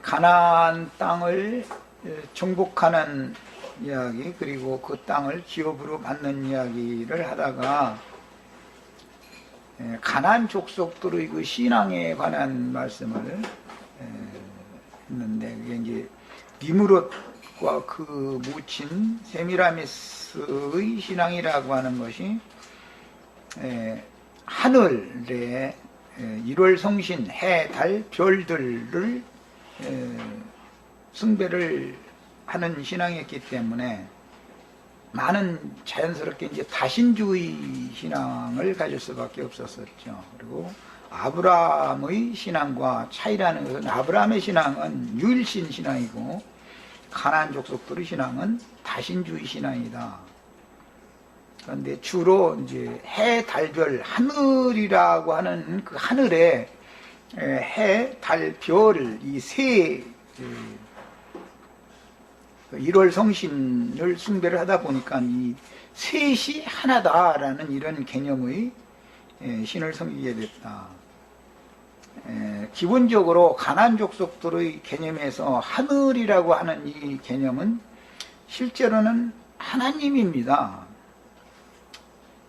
가나안 땅을 정복하는 이야기, 그리고 그 땅을 기업으로 받는 이야기를 하다가 가나안 족속들의 그 신앙에 관한 말씀을 했는데, 그게 이제 니므롯과 그 모친 세미라미스의 신앙이라고 하는 것이 하늘에 일월 성신, 해, 달, 별들을 숭배를 하는 신앙이었기 때문에 많은 자연스럽게 이제 다신주의 신앙을 가질 수밖에 없었었죠. 그리고 아브라함의 신앙과 차이라는 것은, 아브라함의 신앙은 유일신 신앙이고 가나안 족속들의 신앙은 다신주의 신앙이다. 그런데 주로 이제 해, 달, 별, 하늘이라고 하는 그 하늘에 해, 달, 별 이 세 일월 성신을 숭배를 하다 보니까 이 셋이 하나다라는 이런 개념의 신을 섬기게 됐다. 기본적으로 가나안 족속들의 개념에서 하늘이라고 하는 이 개념은 실제로는 하나님입니다.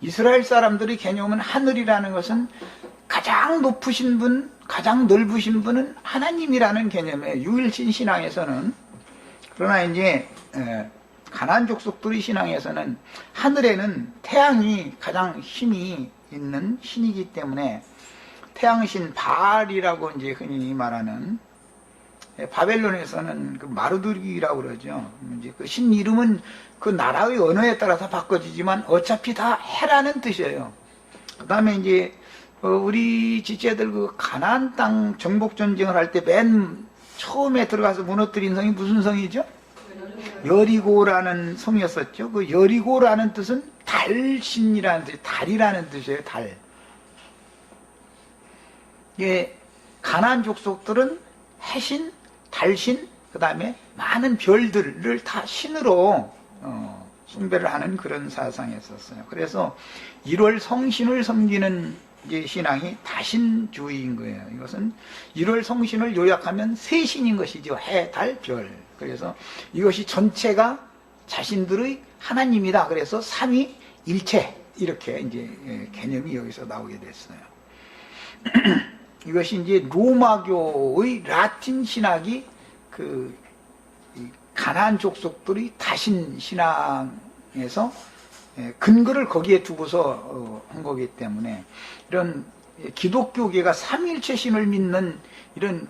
이스라엘 사람들의 개념은 하늘이라는 것은 가장 높으신 분, 가장 넓으신 분은 하나님이라는 개념의 유일신 신앙에서는, 그러나 이제 가나안 족속들의 신앙에서는 하늘에는 태양이 가장 힘이 있는 신이기 때문에 태양신 바알이라고 이제 흔히 말하는, 바벨론에서는 그 마르두기라고 그러죠. 이제 그 신 이름은 그 나라의 언어에 따라서 바꿔지지만 어차피 다 해라는 뜻이에요. 그 다음에 이제 우리 지체들 그 가나안 땅 정복 전쟁을 할 때 맨 처음에 들어가서 무너뜨린 성이 무슨 성이죠? 여리고라는 성이었었죠. 그 여리고라는 뜻은 달신이라는 뜻, 달이라는 뜻이에요. 달. 예, 가나안 족속들은 해신, 달신, 그 다음에 많은 별들을 다 신으로 숭배를 하는 그런 사상이었었어요. 그래서 1월 성신을 섬기는 이제 신앙이 다신주의인 거예요. 이것은 1월 성신을 요약하면 세 신인 것이죠. 해, 달, 별. 그래서 이것이 전체가 자신들의 하나님이다. 그래서 삼위일체, 이렇게 이제 개념이 여기서 나오게 됐어요. 이것이 이제 로마교의 라틴 신학이 그 가나안 족속들이 다신 신앙에서 근거를 거기에 두고서 한 거기 때문에, 이런 기독교계가 삼위일체 신을 믿는 이런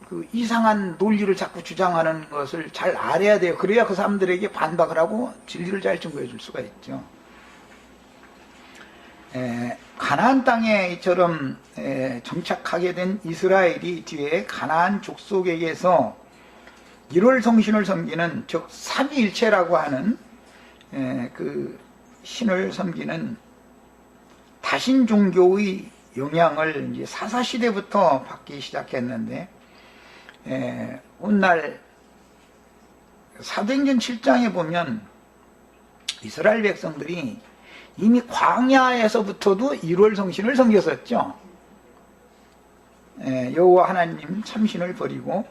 그 이상한 논리를 자꾸 주장하는 것을 잘 알아야 돼요. 그래야 그 사람들에게 반박을 하고 진리를 잘 증거해 줄 수가 있죠. 가나안 땅에 이처럼 정착하게 된 이스라엘이 뒤에 가나안 족속에게서 1월 성신을 섬기는, 즉 삼위일체라고 하는 그 신을 섬기는 다신 종교의 영향을 이제 사사시대부터 받기 시작했는데, 오늘날 사도행전 7장에 보면 이스라엘 백성들이 이미 광야에서부터도 1월 성신을 섬겼었죠. 여호와 하나님 참신을 버리고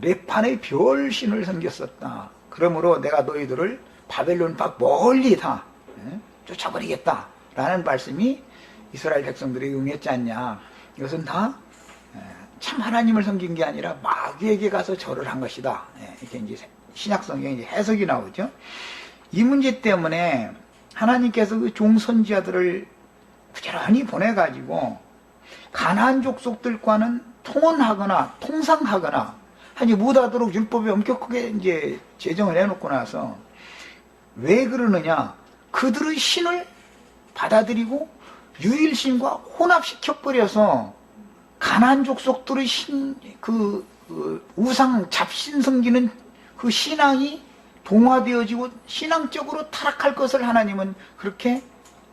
네 별신을 섬겼었다. 그러므로 내가 너희들을 바벨론 밖 멀리 다 쫓아버리겠다 라는 말씀이 이스라엘 백성들에게 응했지 않냐. 이것은 다 참 하나님을 섬긴 게 아니라 마귀에게 가서 절을 한 것이다. 이렇게 이제 신약성경에 이제 해석이 나오죠. 이 문제 때문에 하나님께서 그 종선지자들을 부지런히 보내가지고 가나안 족속들과는 통혼하거나 통상하거나 하지 못하도록 율법에 엄격하게 이제 제정을 해놓고 나서, 왜 그러느냐? 그들의 신을 받아들이고 유일신과 혼합시켜버려서 가나안 족속들의 그 우상 잡신 섬기는 그 신앙이 동화되어지고 신앙적으로 타락할 것을 하나님은 그렇게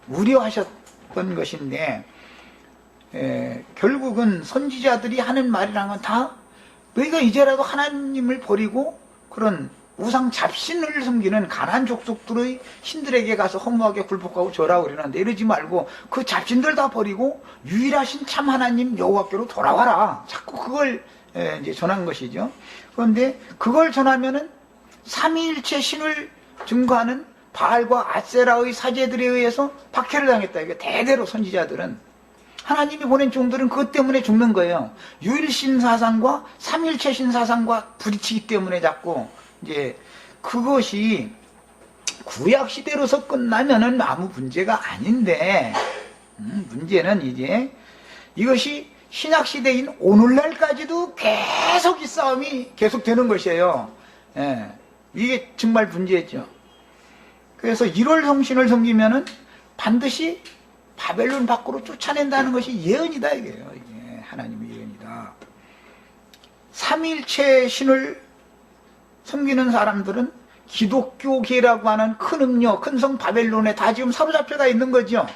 우려하셨던 것인데, 결국은 선지자들이 하는 말이란 건 다 너희가 이제라도 하나님을 버리고 그런 우상 잡신을 섬기는 가난한 족속들의 신들에게 가서 허무하게 굴복하고 절하고 그러는데, 이러지 말고 그 잡신들 다 버리고 유일하신 참 하나님 여호와께로 돌아와라. 자꾸 그걸 이제 전한 것이죠. 그런데 그걸 전하면은 삼위일체 신을 증거하는 바알과 아세라의 사제들에 의해서 박해를 당했다. 이게 대대로 선지자들은, 하나님이 보낸 종들은 그것 때문에 죽는 거예요. 유일신 사상과 삼일체신 사상과 부딪히기 때문에 자꾸 이제 그것이 구약 시대로서 끝나면은 아무 문제가 아닌데, 문제는 이제 이것이 신약 시대인 오늘날까지도 계속 이 싸움이 계속되는 것이에요. 예, 이게 정말 문제죠. 그래서 1월 성신을 섬기면은 반드시 바벨론 밖으로 쫓아낸다는 것이 예언이다, 이게요. 이게 하나님의 예언이다. 삼일체 신을 섬기는 사람들은 기독교계라고 하는 큰 음녀, 큰 성 바벨론에 다 지금 사로잡혀가 있는 거죠.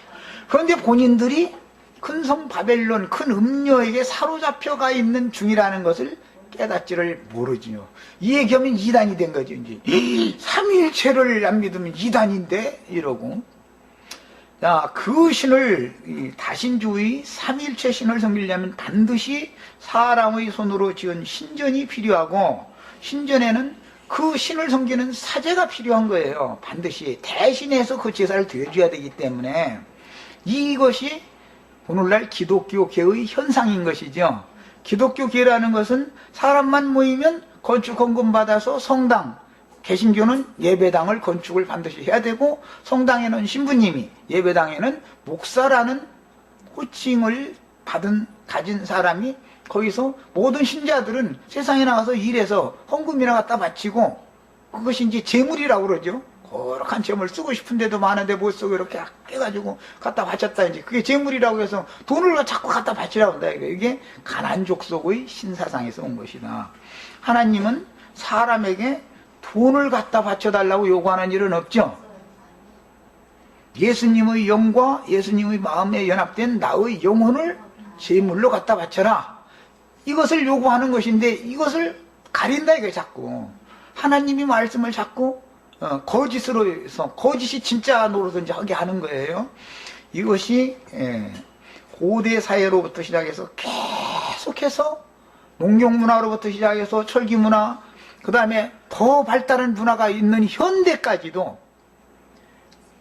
그런데 본인들이 큰 성 바벨론, 큰 음녀에게 사로잡혀가 있는 중이라는 것을 깨닫지를 모르지요. 이 얘기하면 이단이 된 거죠. 이제 삼위일체를 안 믿으면 이단인데 이러고. 자, 그 신을, 다신주의 삼위일체 신을 섬기려면 반드시 사람의 손으로 지은 신전이 필요하고, 신전에는 그 신을 섬기는 사제가 필요한 거예요. 반드시 대신해서 그 제사를 드려줘야 되기 때문에 이것이 오늘날 기독교계의 현상인 것이죠. 기독교계라는 것은 사람만 모이면 건축 헌금 받아서 성당, 개신교는 예배당을 건축을 반드시 해야 되고, 성당에는 신부님이, 예배당에는 목사라는 호칭을 가진 사람이, 거기서 모든 신자들은 세상에 나가서 일해서 헌금이나 갖다 바치고, 그것이 이제 재물이라고 그러죠. 거룩한 재물 쓰고 싶은데도 많은데 못 쓰고 이렇게 아껴가지고 갖다 바쳤다. 이제 그게 재물이라고 해서 돈을 자꾸 갖다 바치라고 한다. 이게 가난한 족속의 신사상에서 온 것이다. 하나님은 사람에게 돈을 갖다 바쳐달라고 요구하는 일은 없죠. 예수님의 영과 예수님의 마음에 연합된 나의 영혼을 제물로 갖다 바쳐라. 이것을 요구하는 것인데 이것을 가린다 이거예요. 자꾸 하나님이 말씀을 자꾸 거짓으로 해서 거짓이 진짜 노릇인지 하게 하는 거예요. 이것이 고대 사회로부터 시작해서 계속해서 농경문화로부터 시작해서 철기문화, 그 다음에 더 발달한 문화가 있는 현대까지도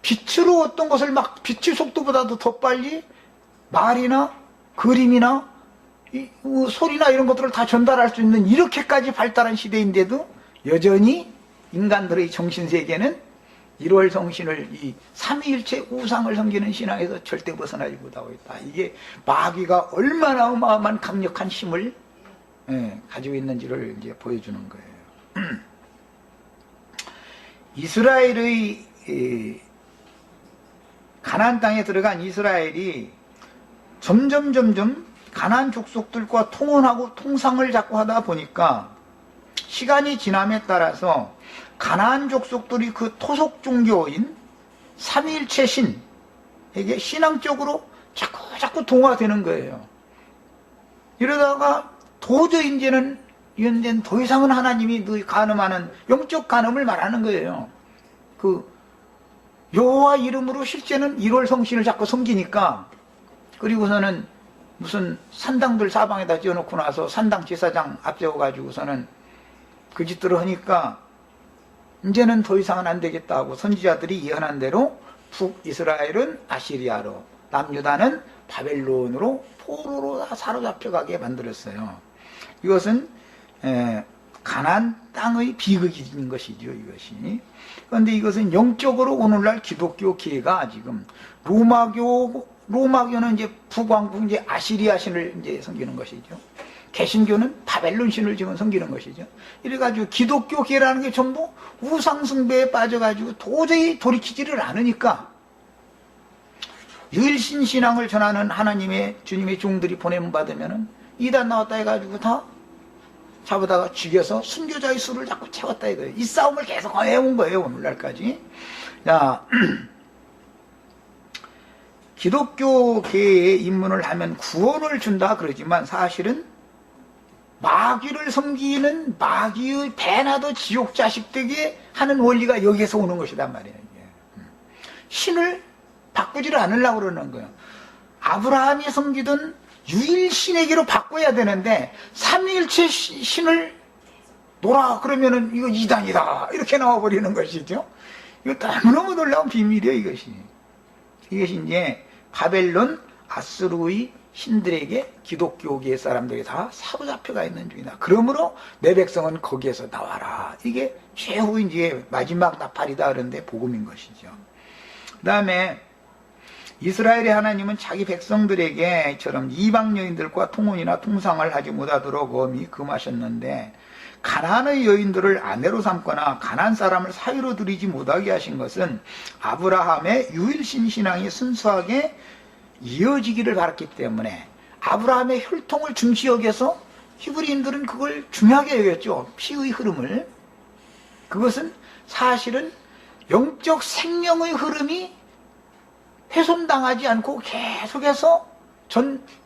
빛으로 어떤 것을 막 빛의 속도보다도 더 빨리 말이나 그림이나 소리나 이런 것들을 다 전달할 수 있는 이렇게까지 발달한 시대인데도 여전히 인간들의 정신세계는 1월 성신을 이 삼위일체 우상을 섬기는 신앙에서 절대 벗어나지 못하고 있다. 이게 마귀가 얼마나 어마어마한 강력한 힘을 가지고 있는지를 이제 보여주는 거예요. 이스라엘의 가나안 땅에 들어간 이스라엘이 점점 가나안 족속들과 통혼하고 통상을 자꾸 하다 보니까 시간이 지남에 따라서 가나안 족속들이 그 토속 종교인 삼위일체 신에게 신앙적으로 자꾸 동화되는 거예요. 이러다가 도저히 이제는 더 이상은 하나님이 너희 간음하는 영적 간음을 말하는 거예요. 그 여호와 이름으로 실제는 1월 성신을 자꾸 섬기니까, 그리고서는 무슨 산당들 사방에다 지어놓고 나서 산당 제사장 앞세워가지고서는 그 짓들을 하니까 이제는 더 이상은 안 되겠다 하고 선지자들이 예언한 대로 북이스라엘은 아시리아로, 남유다는 바벨론으로 포로로 다 사로잡혀가게 만들었어요. 이것은 가나안 땅의 비극인 것이죠, 이것이. 그런데 이것은 영적으로 오늘날 기독교계가 지금 로마교는 이제 북왕국 이제 아시리아 신을 이제 섬기는 것이죠. 개신교는 바벨론 신을 지금 섬기는 것이죠. 이래가지고 기독교계라는 게 전부 우상숭배에 빠져가지고 도저히 돌이키지를 않으니까 유일신 신앙을 전하는 하나님의 주님의 종들이 보냄 받으면은 이단 나왔다 해가지고 다 잡아다가 죽여서 순교자의 수를 자꾸 채웠다 이거예요. 이 싸움을 계속 해온 거예요, 오늘날까지. 자, 기독교계에 입문을 하면 구원을 준다 그러지만 사실은 마귀를 섬기는 마귀의 배나도 지옥 자식 되게 하는 원리가 여기에서 오는 것이단 말이에요. 신을 바꾸지를 않으려고 그러는 거예요. 아브라함이 섬기던 유일신에게로 바꿔야 되는데 삼위일체 신을 놓라 그러면은 이거 이단이다 이렇게 나와버리는 것이죠. 이거 너무너무 놀라운 비밀이에요. 이것이 이제 바벨론 아수르의 신들에게 기독교계의 사람들이 다 사로잡혀가 있는 중이다. 그러므로 내 백성은 거기에서 나와라. 이게 최후 이제 마지막 나팔이다 그런데 복음인 것이죠. 그 다음에 이스라엘의 하나님은 자기 백성들에게처럼 이방 여인들과 통혼이나 통상을 하지 못하도록 엄히 금하셨는데 가나안의 여인들을 아내로 삼거나 가나안 사람을 사위로 들이지 못하게 하신 것은 아브라함의 유일신 신앙이 순수하게 이어지기를 바랐기 때문에 아브라함의 혈통을 중시 여겨서 히브리인들은 그걸 중요하게 여겼죠. 피의 흐름을. 그것은 사실은 영적 생명의 흐름이 훼손당하지 않고 계속해서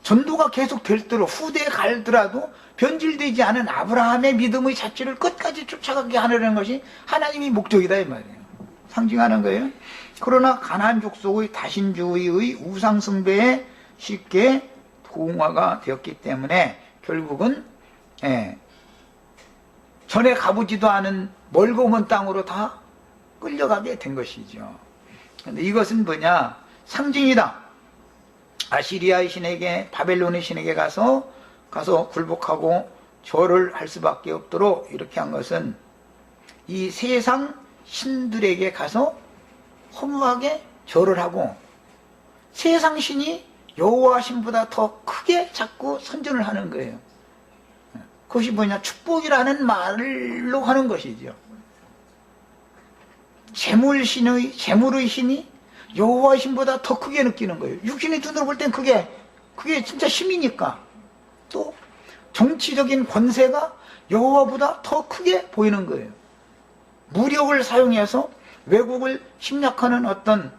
전도가 계속 될도록 후대에 갈더라도 변질되지 않은 아브라함의 믿음의 자체를 끝까지 쫓아가게 하려는 것이 하나님의 목적이다 이 말이에요. 상징하는 거예요. 그러나 가나안 족속의 다신주의의 우상 숭배에 쉽게 동화가 되었기 때문에 결국은 전에 가보지도 않은 멀고 먼 땅으로 다 끌려가게 된 것이죠. 그런데 이것은 뭐냐? 상징이다. 아시리아의 신에게 바벨론의 신에게 가서 굴복하고 절을 할 수밖에 없도록 이렇게 한 것은 이 세상 신들에게 가서 허무하게 절을 하고 세상 신이 여호와 신보다 더 크게 자꾸 선전을 하는 거예요. 그것이 뭐냐? 축복이라는 말로 하는 것이죠. 재물의 신이 여호와의 신보다 더 크게 느끼는 거예요. 육신의 눈으로 볼 땐 그게 진짜 힘이니까. 또 정치적인 권세가 여호와보다 더 크게 보이는 거예요. 무력을 사용해서 외국을 침략하는 어떤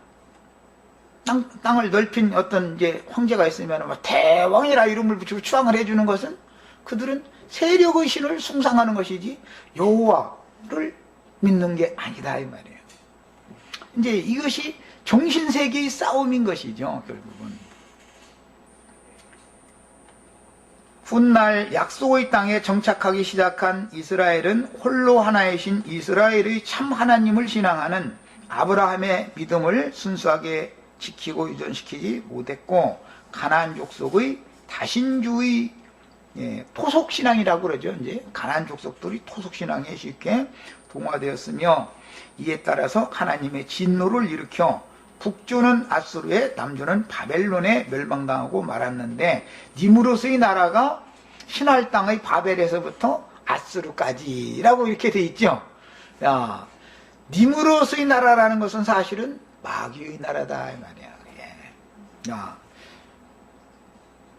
땅을 넓힌 어떤 이제 황제가 있으면 막 대왕이라 이름을 붙이고 추앙을 해주는 것은 그들은 세력의 신을 숭상하는 것이지 여호와를 믿는 게 아니다 이 말이에요. 이제 이것이 정신세계의 싸움인 것이죠. 결국은 훗날 약속의 땅에 정착하기 시작한 이스라엘은 홀로 하나의 신 이스라엘의 참 하나님을 신앙하는 아브라함의 믿음을 순수하게 지키고 유전시키지 못했고 가나안 족속의 다신주의 토속신앙이라고 그러죠. 이제 가나안 족속들이 토속신앙에 쉽게 동화되었으며 이에 따라서 하나님의 진노를 일으켜 북조는 아수르에 남조는 바벨론에 멸망당하고 말았는데 니무롯의 나라가 신할 땅의 바벨에서부터 아수르까지라고 이렇게 돼 있죠. 야, 니무롯의 나라라는 것은 사실은 마귀의 나라다 이 말이야. 야,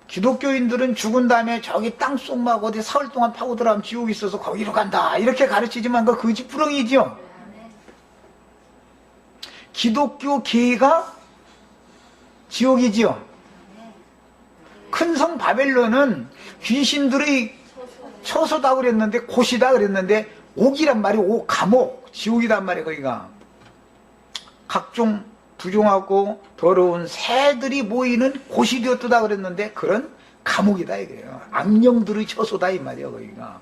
기독교인들은 죽은 다음에 저기 땅속 막 어디 사흘 동안 파고 들어가면 지옥이 있어서 거기로 간다 이렇게 가르치지만 그거 거짓부렁이죠. 기독교 계가 지옥이지요. 큰 성 바벨론은 귀신들의 처소다 그랬는데 곳이다 그랬는데 옥이란 말이에요. 감옥 지옥이란 말이에요. 거기가 각종 부종하고 더러운 새들이 모이는 곳이 되었다 그랬는데 그런 감옥이다 이거예요. 악령들의 처소다 이 말이에요. 거기가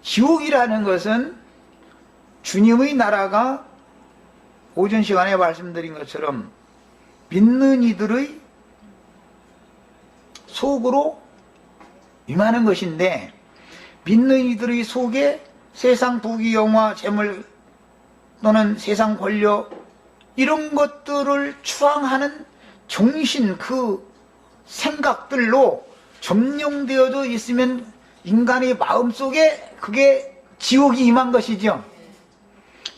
지옥이라는 것은 주님의 나라가 오전 시간에 말씀드린 것처럼 믿는 이들의 속으로 임하는 것인데 믿는 이들의 속에 세상 부귀 영화 재물 또는 세상 권력 이런 것들을 추앙하는 정신 그 생각들로 점령되어져 있으면 인간의 마음속에 그게 지옥이 임한 것이죠.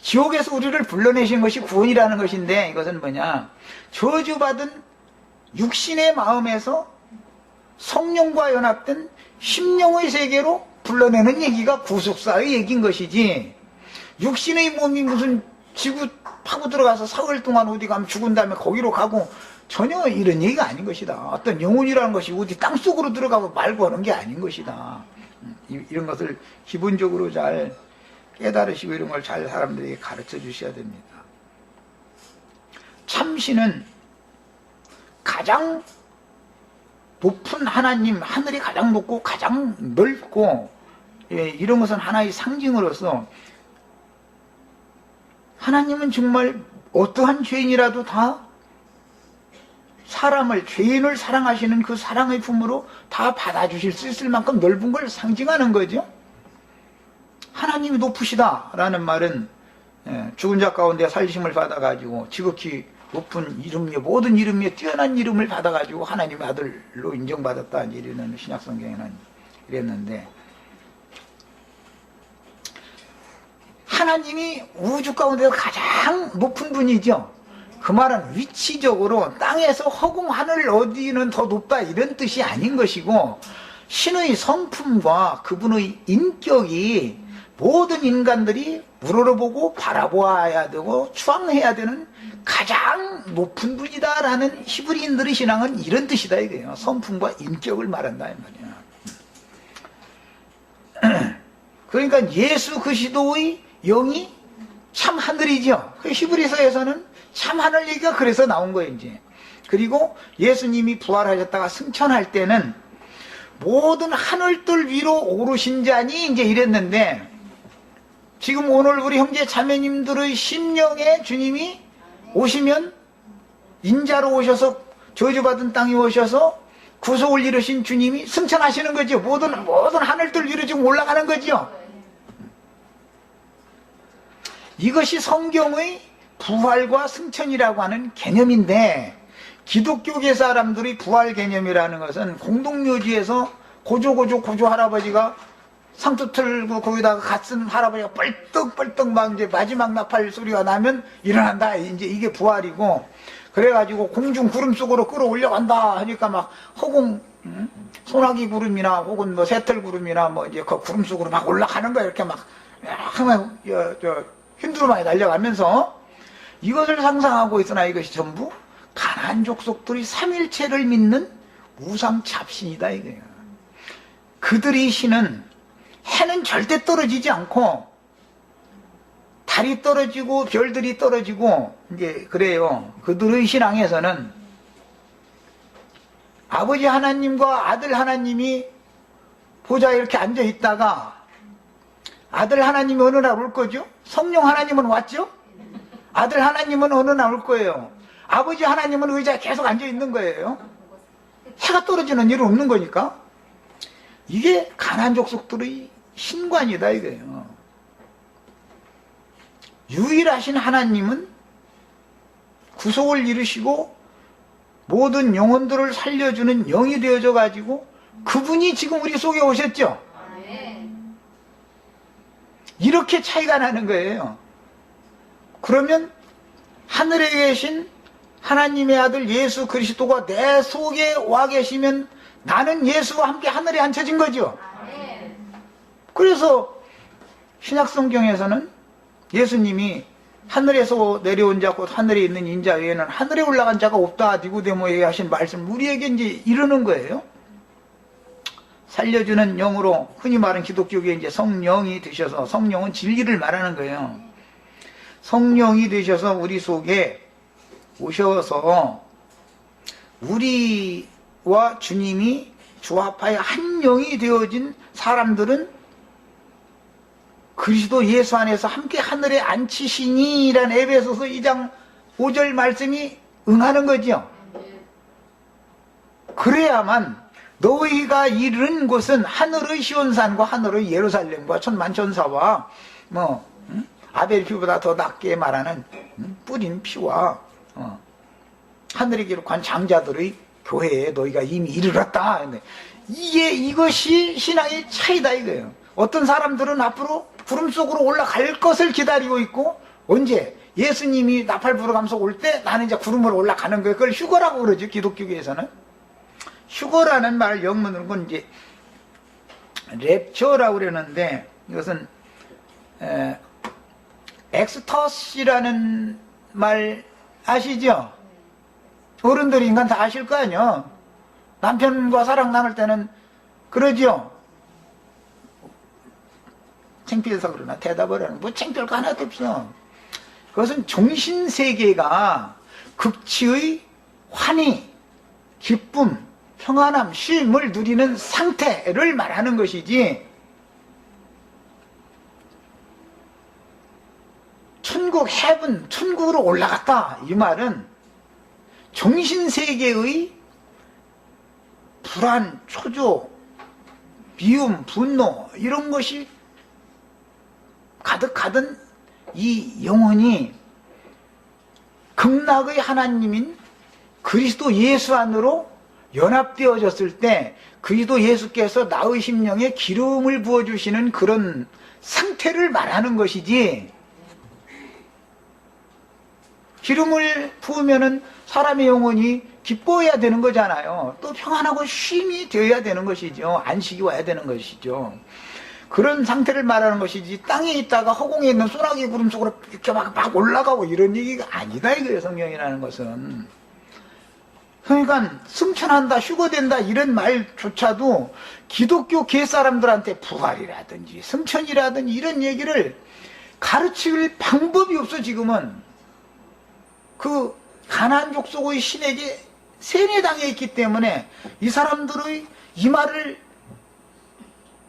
지옥에서 우리를 불러내신 것이 구원이라는 것인데 이것은 뭐냐? 저주받은 육신의 마음에서 성령과 연합된 심령의 세계로 불러내는 얘기가 구속사의 얘기인 것이지 육신의 몸이 무슨 지구 파고 들어가서 사흘 동안 어디 가면 죽은 다음에 거기로 가고 전혀 이런 얘기가 아닌 것이다. 어떤 영혼이라는 것이 어디 땅속으로 들어가고 말고 하는 게 아닌 것이다. 이런 것을 기본적으로 잘 깨달으시고 이런 걸 잘 사람들에게 가르쳐 주셔야 됩니다. 참신은 가장 높은 하나님, 하늘이 가장 높고 가장 넓고, 이런 것은 하나의 상징으로서 하나님은 정말 어떠한 죄인이라도 다 사람을, 죄인을 사랑하시는 그 사랑의 품으로 다 받아주실 수 있을 만큼 넓은 걸 상징하는 거죠. 하나님이 높으시다라는 말은 죽은 자 가운데 살리심을 받아가지고 지극히 높은 이름에, 모든 이름에 뛰어난 이름을 받아가지고 하나님의 아들로 인정받았다, 이러는 신약성경에는 이랬는데, 하나님이 우주 가운데서 가장 높은 분이죠. 그 말은 위치적으로 땅에서 허공 하늘 어디는 더 높다 이런 뜻이 아닌 것이고, 신의 성품과 그분의 인격이 모든 인간들이 우러러보고 바라보아야 되고 추앙해야 되는 가장 높은 분이다라는 히브리인들의 신앙은 이런 뜻이다 이거예요. 성품과 인격을 말한다 이 말이야. 그러니까 예수 그리스도의 영이 참 하늘이죠. 그 히브리서에서는 참 하늘 얘기가 그래서 나온 거예요 이제. 그리고 예수님이 부활하셨다가 승천할 때는 모든 하늘들 위로 오르신 자니 이제 이랬는데, 지금 오늘 우리 형제 자매님들의 심령에 주님이 오시면 인자로 오셔서 저주받은 땅에 오셔서 구속을 이루신 주님이 승천하시는 거죠. 모든 하늘들 위로 지금 올라가는 거죠. 이것이 성경의 부활과 승천이라고 하는 개념인데, 기독교계 사람들이 부활 개념이라는 것은 공동묘지에서 고조 할아버지가 상투 틀고 거기다가 갓 쓴 할아버지가 뻘떡뻘떡 막 이제 마지막 나팔 소리가 나면 일어난다, 이제 이게 부활이고, 그래가지고 공중 구름 속으로 끌어올려 간다 하니까 막 허공, 소나기 구름이나 혹은 뭐 새털 구름이나 뭐 이제 그 구름 속으로 막 올라가는 거야. 이렇게 막 힘들어많이 달려가면서 이것을 상상하고 있으나 이것이 전부 가나안 족속들이 삼일체를 믿는 우상 잡신이다 이거예요. 그들의 신은 해는 절대 떨어지지 않고 달이 떨어지고 별들이 떨어지고 이제 그래요. 그들의 신앙에서는 아버지 하나님과 아들 하나님이 보좌에 이렇게 앉아 있다가 아들 하나님이 어느 날 올 거죠? 성령 하나님은 왔죠? 아들 하나님은 어느 날 올 거예요. 아버지 하나님은 의자에 계속 앉아 있는 거예요. 해가 떨어지는 일은 없는 거니까. 이게 가나안 족속들의 신관이다 이거예요. 유일하신 하나님은 구속을 이루시고 모든 영혼들을 살려주는 영이 되어져 가지고 그분이 지금 우리 속에 오셨죠. 이렇게 차이가 나는 거예요. 그러면 하늘에 계신 하나님의 아들 예수 그리스도가 내 속에 와 계시면 나는 예수와 함께 하늘에 앉혀진 거죠. 그래서 신약성경에서는 예수님이 하늘에서 내려온 자 곧 하늘에 있는 인자 외에는 하늘에 올라간 자가 없다 니고데모에게 하신 말씀 우리에게 이제 이르는 거예요. 살려주는 영으로, 흔히 말하는 기독교계 이제 성령이 되셔서, 성령은 진리를 말하는 거예요. 성령이 되셔서 우리 속에 오셔서 우리와 주님이 조합하여 한 영이 되어진 사람들은 그리스도 예수 안에서 함께 하늘에 앉히시니 라는 에베소서 2장 5절 말씀이 응하는 거죠. 그래야만 너희가 이른 곳은 하늘의 시온산과 하늘의 예루살렘과 천만천사와 아벨 피보다 더 낫게 말하는 뿌린 피와 하늘에 기록한 장자들의 교회에 너희가 이미 이르렀다. 이것이 신앙의 차이다 이거예요. 어떤 사람들은 앞으로 구름 속으로 올라갈 것을 기다리고 있고, 언제 예수님이 나팔 불어가면서 올 때 나는 이제 구름으로 올라가는 거예요. 그걸 휴거라고 그러죠, 기독교계에서는. 휴거라는 말 영문으로는 이제 랩처라고 그러는데, 이것은 엑스터시라는 말 아시죠? 어른들이 인간 다 아실 거 아니야. 남편과 사랑 나눌 때는 그러지요. 창피해서 그러나 대답을 하는 뭐 창피할 거 하나도 없어. 그것은 정신세계가 극치의 환희, 기쁨, 평안함, 쉼을 누리는 상태를 말하는 것이지, 천국, 헤븐, 천국으로 올라갔다 이 말은 정신세계의 불안, 초조, 미움, 분노 이런 것이 가득하던 이 영혼이 극락의 하나님인 그리스도 예수 안으로 연합되어졌을 때 그리스도 예수께서 나의 심령에 기름을 부어주시는 그런 상태를 말하는 것이지, 기름을 부으면은 사람의 영혼이 기뻐해야 되는 거잖아요. 또 평안하고 쉼이 되어야 되는 것이죠. 안식이 와야 되는 것이죠. 그런 상태를 말하는 것이지, 땅에 있다가 허공에 있는 소나기 구름 속으로 이렇게 막 올라가고 이런 얘기가 아니다 이거예요, 성경이라는 것은. 그러니까 승천한다, 휴거된다 이런 말조차도 기독교 계 사람들한테 부활이라든지 승천이라든지 이런 얘기를 가르칠 방법이 없어. 지금은 그 가나안 족속의 신에게 세뇌당해 있기 때문에 이 사람들의 이 말을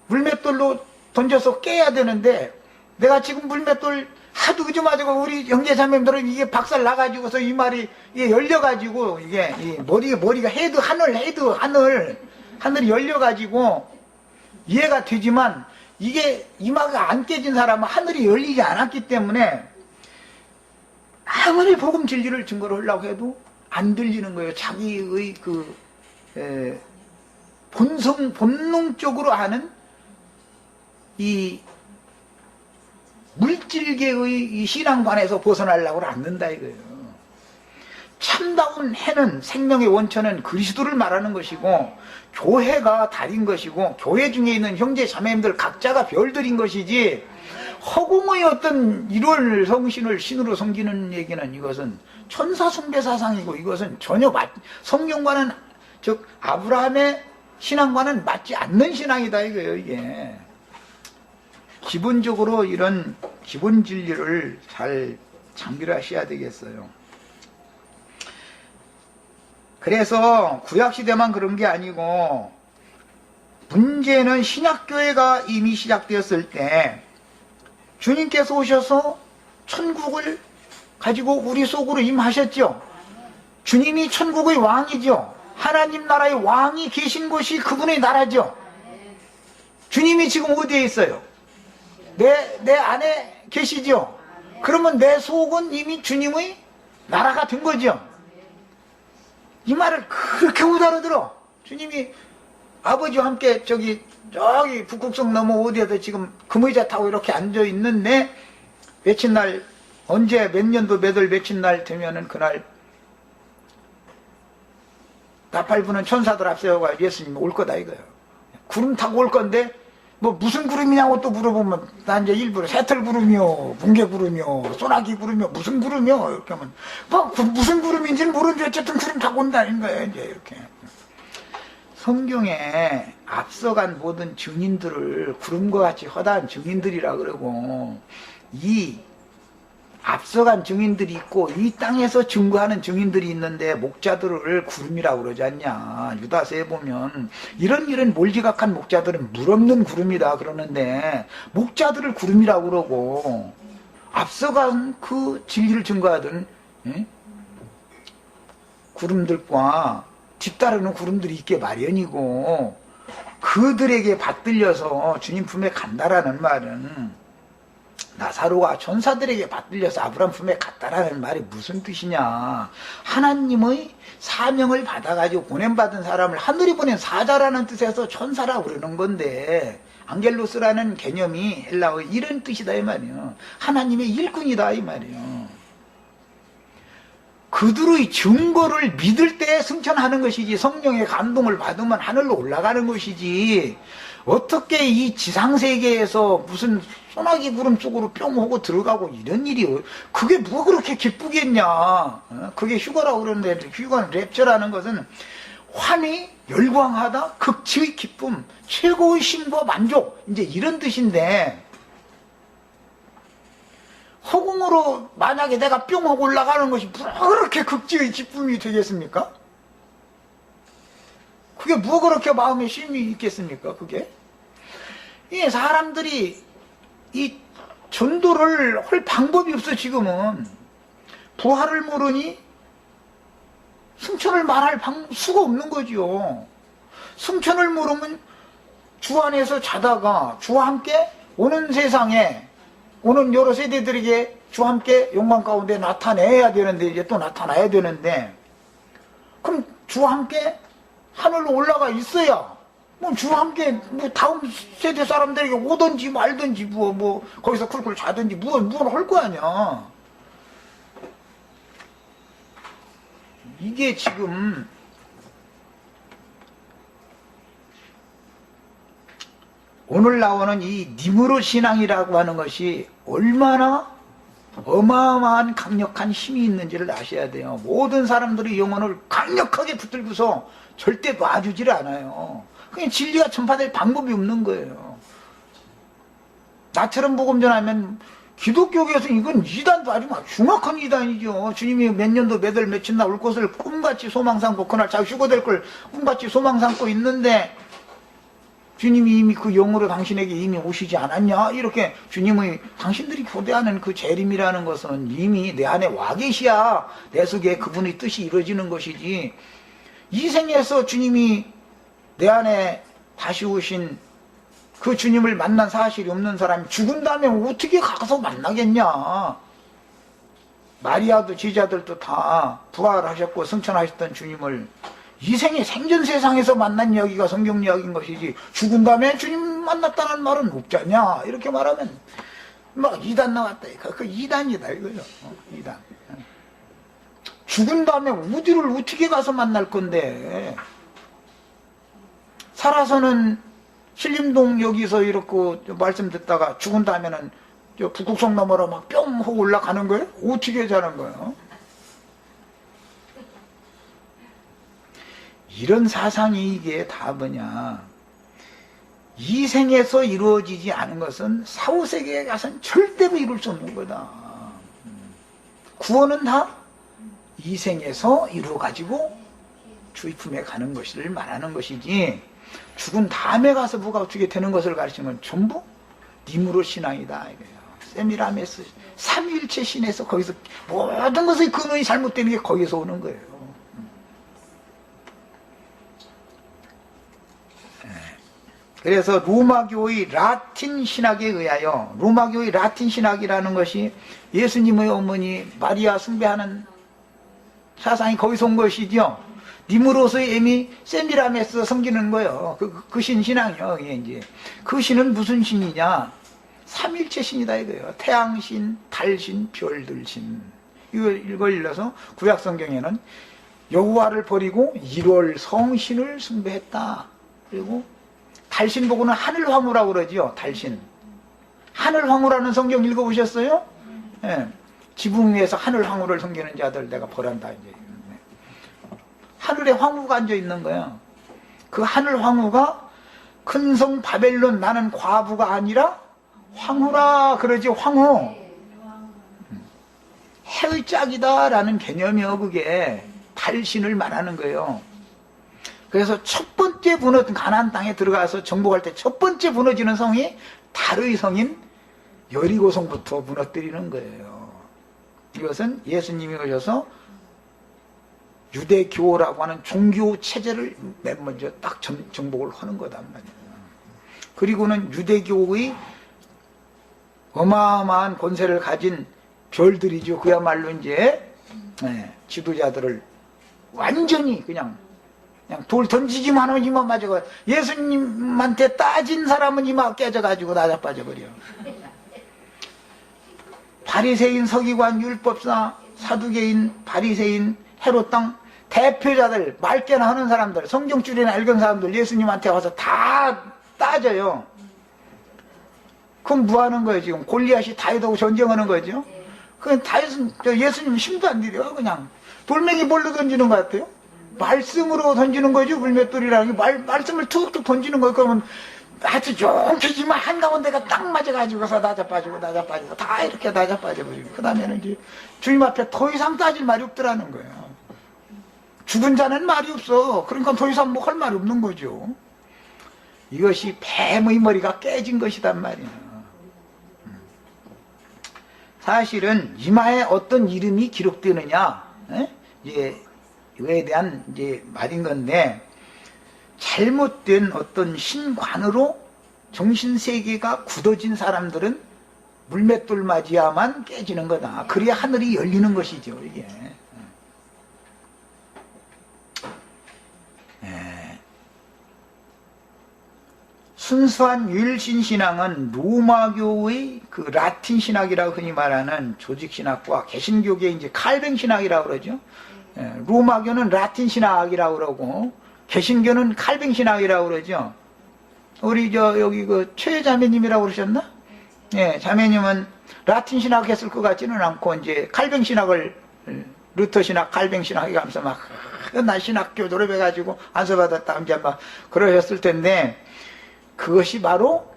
물맷돌로 던져서 깨야 되는데, 내가 지금 물맷돌 하도 그저마저고 우리 형제자매들은 이게 박살 나가지고서 이 말이 이게 열려가지고 이게 머리가 하늘이 열려가지고 이해가 되지만, 이게 이마가 안 깨진 사람은 하늘이 열리지 않았기 때문에 아무리 복음 진리를 증거를 하려고 해도 안 들리는 거예요. 자기의 본능적으로 하는 이 물질계의 이 신앙관에서 벗어나려고 않는다 이거예요. 참다운 해는, 생명의 원천은 그리스도를 말하는 것이고, 교회가 달인 것이고, 교회 중에 있는 형제 자매님들 각자가 별들인 것이지, 허공의 어떤 일월 성신을 신으로 섬기는 얘기는, 이것은 천사 숭배 사상이고, 이것은 전혀 성경과는, 즉 아브라함의 신앙과는 맞지 않는 신앙이다 이거예요. 이게 기본적으로 이런 기본 진리를 잘 장비를 하셔야 되겠어요. 그래서 구약시대만 그런 게 아니고, 문제는 신약교회가 이미 시작되었을 때 주님께서 오셔서 천국을 가지고 우리 속으로 임하셨죠. 주님이 천국의 왕이죠. 하나님 나라의 왕이 계신 곳이 그분의 나라죠. 주님이 지금 어디에 있어요? 내 안에 계시죠. 그러면 내 속은 이미 주님의 나라가 된 거죠. 이 말을 그렇게 못 알아들어. 주님이 아버지와 함께 저기 북극성 너머 어디에서 지금 금의자 타고 이렇게 앉아 있는데, 며칠 날, 언제 몇 년도 몇 월 며칠 날 되면은 그날 나팔 부는 천사들 앞세워가 예수님이 올 거다 이거예요. 구름 타고 올 건데, 뭐 무슨 구름이냐고 또 물어보면, 난 이제 일부러 새털 구름이요, 뭉게 구름이요, 소나기 구름이요, 무슨 구름이요 이렇게 하면, 뭐 무슨 구름인지는 모르는데 어쨌든 구름 타고 온다는 거예요. 이제 이렇게 성경에 앞서간 모든 증인들을 구름과 같이 허다한 증인들이라 그러고, 이 앞서간 증인들이 있고 이 땅에서 증거하는 증인들이 있는데, 목자들을 구름이라고 그러지 않냐. 유다서에 보면 이런 몰지각한 목자들은 물 없는 구름이다 그러는데, 목자들을 구름이라고 그러고, 앞서간 그 진리를 증거하던 구름들과 뒤따르는 구름들이 있게 마련이고, 그들에게 받들려서 주님 품에 간다라는 말은, 나사로가 전사들에게 받들려서 아브라함 품에 갔다라는 말이 무슨 뜻이냐. 하나님의 사명을 받아가지고 보냄받은 사람을 하늘이 보낸 사자라는 뜻에서 천사라고 그러는 건데, 안겔로스라는 개념이 헬라어의 이런 뜻이다 이 말이에요. 하나님의 일꾼이다 이 말이에요. 그들의 증거를 믿을 때 승천하는 것이지, 성령의 감동을 받으면 하늘로 올라가는 것이지, 어떻게 이 지상세계에서 무슨 소나기 구름 속으로 뿅 하고 들어가고 이런 일이, 그게 뭐 그렇게 기쁘겠냐. 그게 휴거라고 그러는데, 휴거는 랩처라는 것은 환히 열광하다, 극치의 기쁨, 최고의 신과 만족, 이제 이런 뜻인데, 허공으로 만약에 내가 뿅 하고 올라가는 것이 뭐 그렇게 극지의 기쁨이 되겠습니까? 그게 뭐 그렇게 마음에 쉼이 있겠습니까? 그게? 이 사람들이 이 전도를 할 방법이 없어. 지금은 부활을 모르니 승천을 말할 수가 없는 거죠. 승천을 모르면 주 안에서 자다가 주와 함께 오는 세상에, 오는 여러 세대들에게 주와 함께 영광 가운데 나타내야 되는데, 이제 또 나타나야 되는데, 그럼 주와 함께 하늘로 올라가 있어야, 뭐 주와 함께 뭐 다음 세대 사람들에게 오든지 말든지, 뭐 거기서 쿨쿨 자든지 뭘 할 거 아니야. 이게 지금 오늘 나오는 이 니무롯 신앙이라고 하는 것이 얼마나 어마어마한 강력한 힘이 있는지를 아셔야 돼요. 모든 사람들이 영혼을 강력하게 붙들고서 절대 놔주질 않아요. 그냥 진리가 전파될 방법이 없는 거예요. 나처럼 복음 전하면 기독교계에서 이건 이단도 아주 막 흉악한 이단이죠. 주님이 몇 년도 몇 월 며칠 나올 것을 꿈같이 소망 삼고, 그날 자기 휴거될 걸 꿈같이 소망 삼고 있는데, 주님이 이미 그 영으로 당신에게 이미 오시지 않았냐? 이렇게 주님의, 당신들이 교대하는 그 재림이라는 것은 이미 내 안에 와 계시야 내 속에 그분의 뜻이 이루어지는 것이지, 이 생에서 주님이 내 안에 다시 오신 그 주님을 만난 사실이 없는 사람이 죽은 다음에 어떻게 가서 만나겠냐. 마리아도 제자들도 다 부활하셨고 승천하셨던 주님을 이 생에 생전 세상에서 만난 이야기가 성경 이야기인 것이지, 죽은 다음에 주님 만났다는 말은 없잖냐. 이렇게 말하면 막 이단 나왔다. 그 이단이다 이거죠. 이단. 죽은 다음에 어디를 어떻게 가서 만날 건데. 살아서는 신림동 여기서 이렇게 말씀 듣다가 죽은 다음에는 저 북극성 너머로 막 뿅 하고 올라가는 거예요? 어떻게 자는 거예요? 이런 사상이 이게 다 뭐냐. 이 생에서 이루어지지 않은 것은 사후세계에 가서는 절대로 이룰 수 없는 거다. 구원은 다 이 생에서 이루어가지고 주의 품에 가는 것을 말하는 것이지, 죽은 다음에 가서 뭐가 어떻게 되는 것을 가르치는 건 전부 니무롯 신앙이다 이거예요. 세미라메스 삼위일체 신에서 거기서 모든 것의 근원이 잘못되는 게 거기서 오는 거예요. 그래서 로마교의 라틴 신학에 의하여, 로마교의 라틴 신학이라는 것이 예수님의 어머니 마리아 숭배하는 사상이 거기서 온 것이죠. 니무롯의 애미 세미라메스 섬기는 거예요. 그 신이요. 이제 그 신은 무슨 신이냐? 삼일체 신이다 이거예요. 태양신, 달신, 별들신. 이걸 일러서 구약 성경에는 여호와를 버리고 1월 성신을 숭배했다. 그리고 달신 보고는 하늘황후라고 그러죠. 달신. 하늘황후라는 성경 읽어보셨어요? 예. 지붕 위에서 하늘황후를 섬기는 자들 내가 벌한다. 이제. 하늘에 황후가 앉아 있는 거야. 그 하늘황후가 큰 성 바벨론, 나는 과부가 아니라 황후라 그러지. 황후. 해의 짝이다라는 개념이요. 그게 달신을 말하는 거예요. 그래서 첫 번째 무너진 가나안 땅에 들어가서 정복할 때 첫 번째 무너지는 성이 달의 성인 여리고성부터 무너뜨리는 거예요. 이것은 예수님이 오셔서 유대교라고 하는 종교 체제를 맨 먼저 딱 정복을 하는 거단 말이에요. 그리고는 유대교의 어마어마한 권세를 가진 별들이죠. 그야말로 이제 지도자들을 완전히 그냥 돌 던지기만 하면 이마 맞아가, 예수님한테 따진 사람은 이마 깨져가지고 나자빠져버려. 바리새인, 서기관, 율법사, 사두개인, 바리새인, 헤롯 등 대표자들, 말깨나 하는 사람들, 성경줄이나 읽은 사람들 예수님한테 와서 다 따져요. 그럼 뭐 하는 거예요, 지금? 골리앗이 다윗하고 전쟁하는 거죠? 그 다윗은, 예수님 힘도 안 들여, 그냥. 돌멩이 뭘로 던지는 것 같아요? 말씀으로 던지는 거죠, 물맷돌이라는 게. 말씀을 툭툭 던지는 거예요. 그러면 아주 용기지만 한가운데가 딱 맞아가지고서 낮아빠지고, 다 이렇게 낮아빠져버리고. 그 다음에는 이제 주님 앞에 더 이상 따질 말이 없더라는 거예요. 죽은 자는 말이 없어. 그러니까 더 이상 뭐 할 말이 없는 거죠. 이것이 뱀의 머리가 깨진 것이단 말이에요. 사실은 이마에 어떤 이름이 기록되느냐, 이제 이거에 대한 이제 말인 건데, 잘못된 어떤 신관으로 정신세계가 굳어진 사람들은 물맷돌 맞이야만 깨지는 거다. 그래야 하늘이 열리는 것이죠, 이게. 순수한 유일신 신앙은 로마교의 그 라틴 신학이라고 흔히 말하는 조직 신학과 개신교계의 이제 칼뱅 신학이라고 그러죠. 로마교는 라틴 신학이라고 그러고 개신교는 칼뱅 신학이라고 그러죠. 우리 여기 그 최 자매님이라고 그러셨나? 예, 자매님은 라틴 신학 했을 것 같지는 않고 이제 칼뱅 신학을 루터 신학, 칼뱅 신학 하면서 막 나 신학교 졸업해가지고 안수받았다 이제 막 그러셨을 텐데, 그것이 바로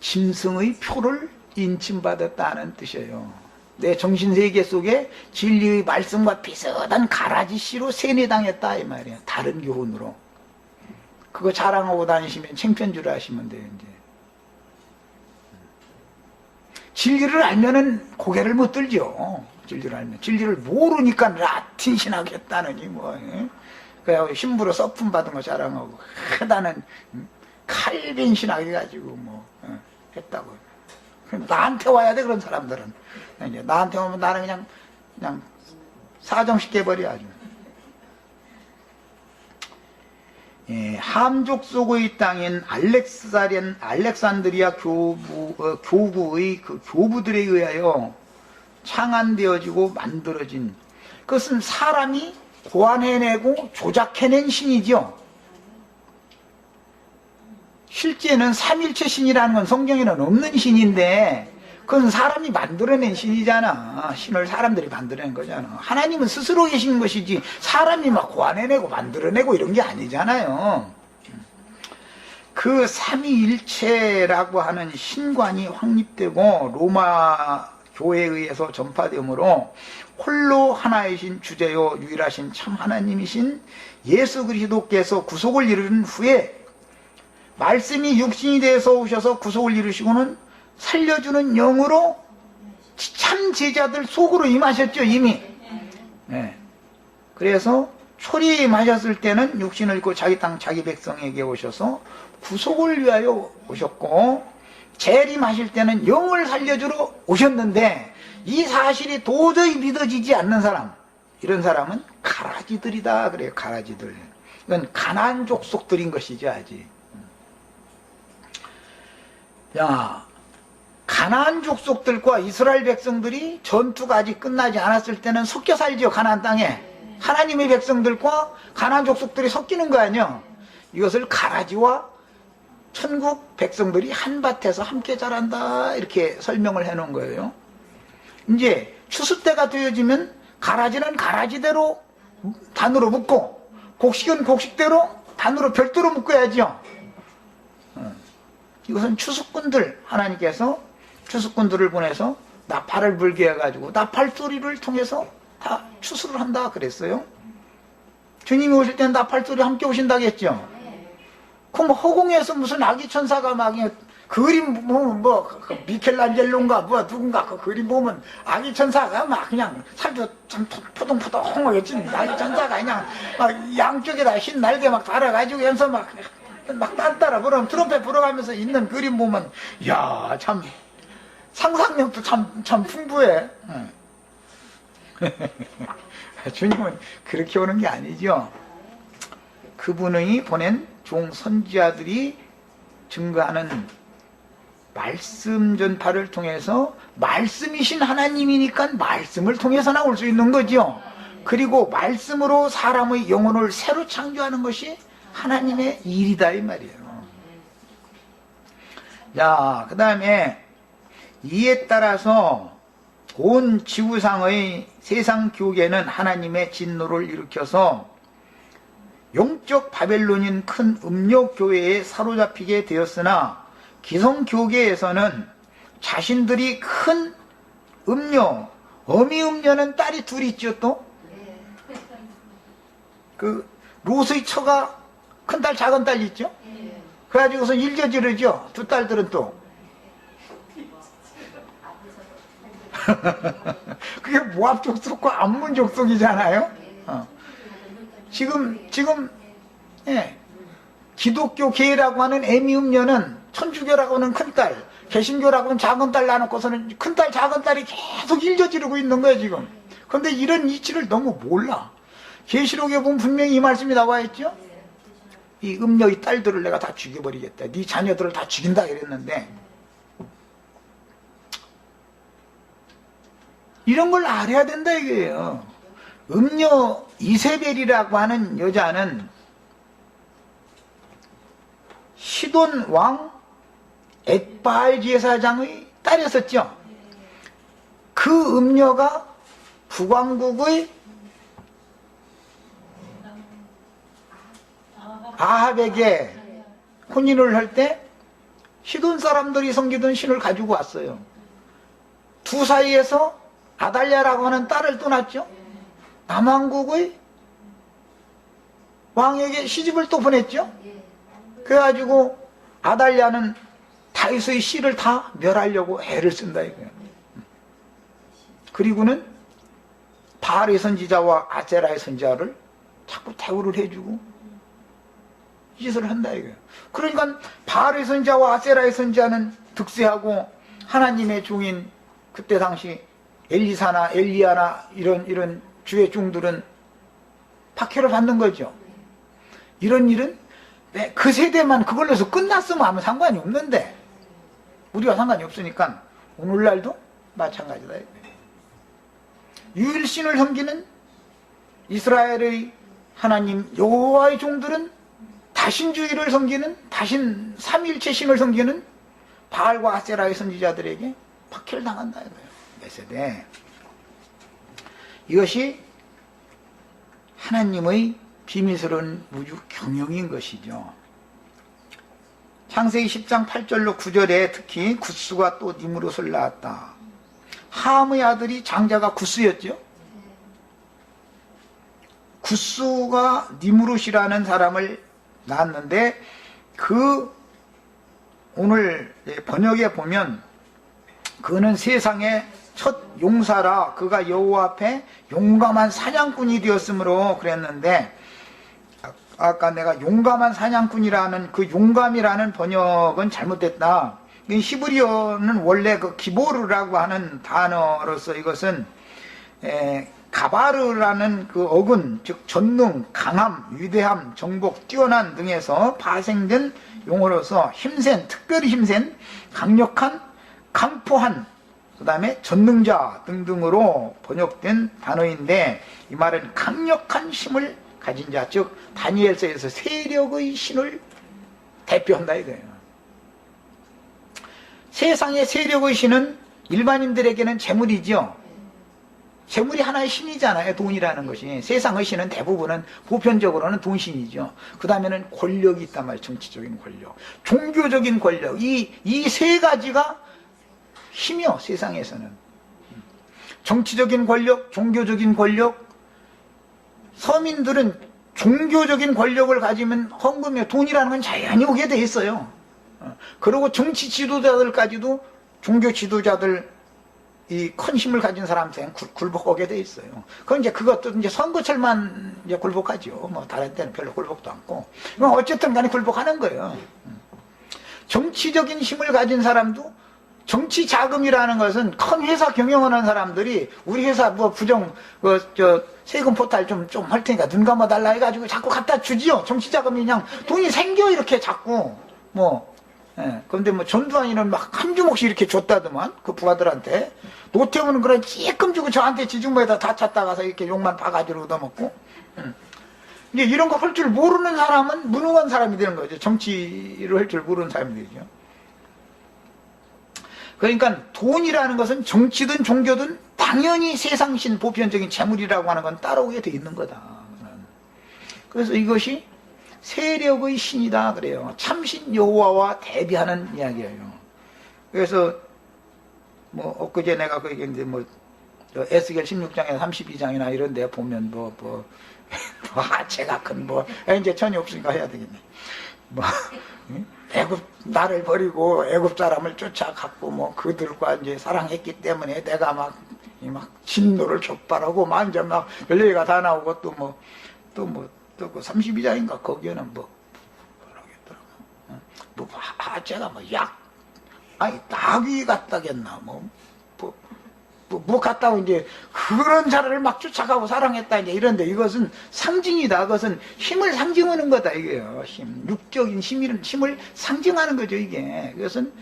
짐승의 표를 인침받았다는 뜻이에요. 내 정신세계 속에 진리의 말씀과 비슷한 가라지 씨로 세뇌당했다 이 말이에요. 다른 교훈으로. 그거 자랑하고 다니시면 창피한 줄 아시면 돼요. 이제 진리를 알면은 고개를 못 들죠. 진리를 알면. 진리를 모르니까 라틴 신학했다느니 뭐. 그래야 신부로 서품 받은 거 자랑하고 하다는 칼빈 신학 해가지고 뭐 했다고. 나한테 와야 돼, 그런 사람들은. 이제 나한테 오면 나는 그냥 사정시켜버려 아주. 예, 함족 속의 땅인 알렉산드리아 교구의 그 교부들에 의하여 창안되어지고 만들어진, 그것은 사람이 고안해내고 조작해낸 신이죠. 실제는 삼일체 신이라는 건 성경에는 없는 신인데, 그건 사람이 만들어낸 신이잖아. 신을 사람들이 만들어낸 거잖아. 하나님은 스스로 계신 것이지 사람이 막 고안해내고 만들어내고 이런 게 아니잖아요. 그 삼위일체라고 하는 신관이 확립되고 로마 교회에 의해서 전파되므로 홀로 하나이신 주제요 유일하신 참 하나님이신 예수 그리스도께서 구속을 이루는 후에 말씀이 육신이 되어서 오셔서 구속을 이루시고는 살려주는 영으로 참 제자들 속으로 임하셨죠, 이미. 네. 그래서 초림하셨을 때는 육신을 입고 자기 땅 자기 백성에게 오셔서 구속을 위하여 오셨고, 재림하실 때는 영을 살려주러 오셨는데, 이 사실이 도저히 믿어지지 않는 사람, 이런 사람은 가라지들이다 그래요. 가라지들. 이건 가나안 족속들인 것이죠, 아직. 야, 가나안 족속들과 이스라엘 백성들이 전투가 아직 끝나지 않았을 때는 섞여 살죠, 가나안 땅에. 하나님의 백성들과 가나안 족속들이 섞이는 거 아니에요. 이것을 가라지와 천국 백성들이 한밭에서 함께 자란다, 이렇게 설명을 해놓은 거예요. 이제 추수 때가 되어지면 가라지는 가라지대로 단으로 묶고, 곡식은 곡식대로 단으로 별도로 묶어야죠. 이것은 추수꾼들, 하나님께서 추수꾼들을 보내서 나팔을 불게 해가지고 나팔 소리를 통해서 다 추수를 한다 그랬어요. 주님이 오실 때는 나팔 소리 함께 오신다겠죠. 그럼 허공에서 무슨 아기 천사가 막 그림 보면 미켈란젤로인가 누군가 그 그림 보면 아기 천사가 막 그냥 살도 참 포동포동하게 찐 아기 천사가 그냥 막 양쪽에다 흰 날개 막 달아가지고 연서 막 딴따라 그럼 트럼펫 불어가면서 있는 그림 보면, 이야, 참 상상력도 참 풍부해. 주님은 그렇게 오는 게 아니죠. 그분이 보낸 종 선지자들이 증거하는 말씀 전파를 통해서 말씀이신 하나님이니까 말씀을 통해서 나올 수 있는 거죠. 그리고 말씀으로 사람의 영혼을 새로 창조하는 것이 하나님의 일이다 이 말이에요. 자, 그 다음에 이에 따라서 온 지구상의 세상 교계는 하나님의 진노를 일으켜서 영적 바벨론인 큰 음욕교회에 사로잡히게 되었으나 기성교계에서는 자신들이 큰 음녀, 어미음녀는 딸이 둘 있죠. 또 그 롯의 처가 큰딸 작은딸 있죠. 그래가지고서 일저지르죠. 두 딸들은 또 그게 모압족속과 암몬족속이잖아요. 지금 예, 기독교 계라고 하는 애미음녀는 천주교라고 하는 큰딸, 개신교라고 하는 작은딸 나놓고서는 큰딸 작은딸이 계속 일저지르고 있는 거예요 지금. 그런데 이런 이치를 너무 몰라. 계시록에 보면 분명히 이 말씀이 나와 있죠. 이 음녀의 딸들을 내가 다 죽여버리겠다, 네 자녀들을 다 죽인다 이랬는데, 이런 걸 알아야 된다 이거예요. 음녀 이세벨이라고 하는 여자는 시돈 왕 엣바알 제사장의 딸이었었죠. 그 음녀가 북왕국의 아합에게 혼인을 할 때 시돈 사람들이 섬기던 신을 가지고 왔어요. 두 사이에서 아달랴라고 하는 딸을 떠났죠. 남왕국의 왕에게 시집을 또 보냈죠. 그래가지고 아달랴는 다윗의 씨를 다 멸하려고 애를 쓴다 이거예요. 그리고는 바알의 선지자와 아세라의 선지자를 자꾸 대우를 해주고 이 짓을 한다 이거예요. 그러니까 바알의 선지자와 아세라의 선지자는 득세하고 하나님의 종인 그때 당시 엘리사나 엘리야나 이런 주의 종들은 박해를 받는 거죠. 이런 일은 그 세대만 그걸로 해서 끝났으면 아무 상관이 없는데 우리가 상관이 없으니까 오늘날도 마찬가지다. 유일신을 섬기는 이스라엘의 하나님 여호와의 종들은 다신주의를 섬기는, 다신 삼일체 신을 섬기는 바알과 아세라의 선지자들에게 박해를 당한다 이거예요. 몇 세대. 이것이 하나님의 비밀스러운 우주 경영인 것이죠. 창세기 10장 8절로 9절에 특히 굿수가 또 니므롯을 낳았다. 함의 아들이 장자가 굿수였죠. 굿수가 니므롯이라는 사람을 낳았는데 그 오늘 번역에 보면 그는 세상의 첫 용사라 그가 여호와 앞에 용감한 사냥꾼이 되었으므로 그랬는데, 아까 내가 용감한 사냥꾼이라는 그 용감이라는 번역은 잘못됐다. 히브리어는 원래 그 기보르라고 하는 단어로서 이것은 가바르라는 그 어근, 즉 전능, 강함, 위대함, 정복, 뛰어난 등에서 파생된 용어로서 힘센, 특별히 힘센, 강력한, 강포한, 그 다음에 전능자 등등으로 번역된 단어인데, 이 말은 강력한 힘을 가진 자, 즉 다니엘서에서 세력의 신을 대표한다 이거예요. 세상의 세력의 신은 일반인들에게는 재물이죠. 재물이 하나의 신이잖아요. 돈이라는 것이. 세상의 신은 대부분은 보편적으로는 돈신이죠. 그 다음에는 권력이 있단 말이에요. 정치적인 권력, 종교적인 권력, 이 세 가지가 힘이요. 세상에서는 정치적인 권력, 종교적인 권력. 서민들은 종교적인 권력을 가지면 헌금이요, 돈이라는 건 자연히 오게 돼 있어요. 그리고 정치 지도자들까지도 종교 지도자들 이 큰 힘을 가진 사람한테는 굴복하게 돼 있어요. 그건 이제 그것도 이제 선거철만 이제 굴복하죠. 뭐 다른 때는 별로 굴복도 않고. 어쨌든 간에 굴복하는 거예요. 정치적인 힘을 가진 사람도, 정치 자금이라는 것은 큰 회사 경영하는 사람들이 우리 회사 뭐 세금 포탈 좀 할 테니까 눈 감아 달라 해가지고 자꾸 갖다 주지요. 정치 자금이 그냥 돈이 생겨 이렇게 자꾸 뭐 예, 그런데 뭐 전두환이는 막 한 주먹씩 이렇게 줬다더만 그 부하들한테. 노태우는 그런 찔끔 주고 저한테 지중부에다 다 찼다 가서 이렇게 욕만 바가지로 얻어먹고. 이제 이런 거 할 줄 모르는 사람은 무능한 사람이 되는 거죠. 정치를 할 줄 모르는 사람이 되죠. 그러니까 돈이라는 것은 정치든 종교든 당연히 세상신 보편적인 재물이라고 하는 건 따라오게 돼 있는 거다. 그래서 이것이 세력의 신이다 그래요. 참신 여호와와 대비하는 이야기예요. 그래서 뭐 엊그제 내가 그 얘기했는데 뭐 에스겔 16장이나 32장이나 이런 데 보면 뭐 하체가 큰 이제 전혀 없으니까 해야 되겠네. 애굽 나를 버리고 애굽 사람을 쫓아갔고 그들과 이제 사랑했기 때문에 내가 막 진노를 촉발하고 이제 막 별얘기가 다 나오고 또 그 32장인가 거기에는 뭐라겠더라고. 하체가 아니 낙이 같다겠나 뭐 갔다고 이제 그런 자를 막 쫓아가고 사랑했다 이제 이런데 이것은 상징이다. 그것은 힘을 상징하는 거다 이게요. 육적인 힘을 상징하는 거죠 이게. 그것은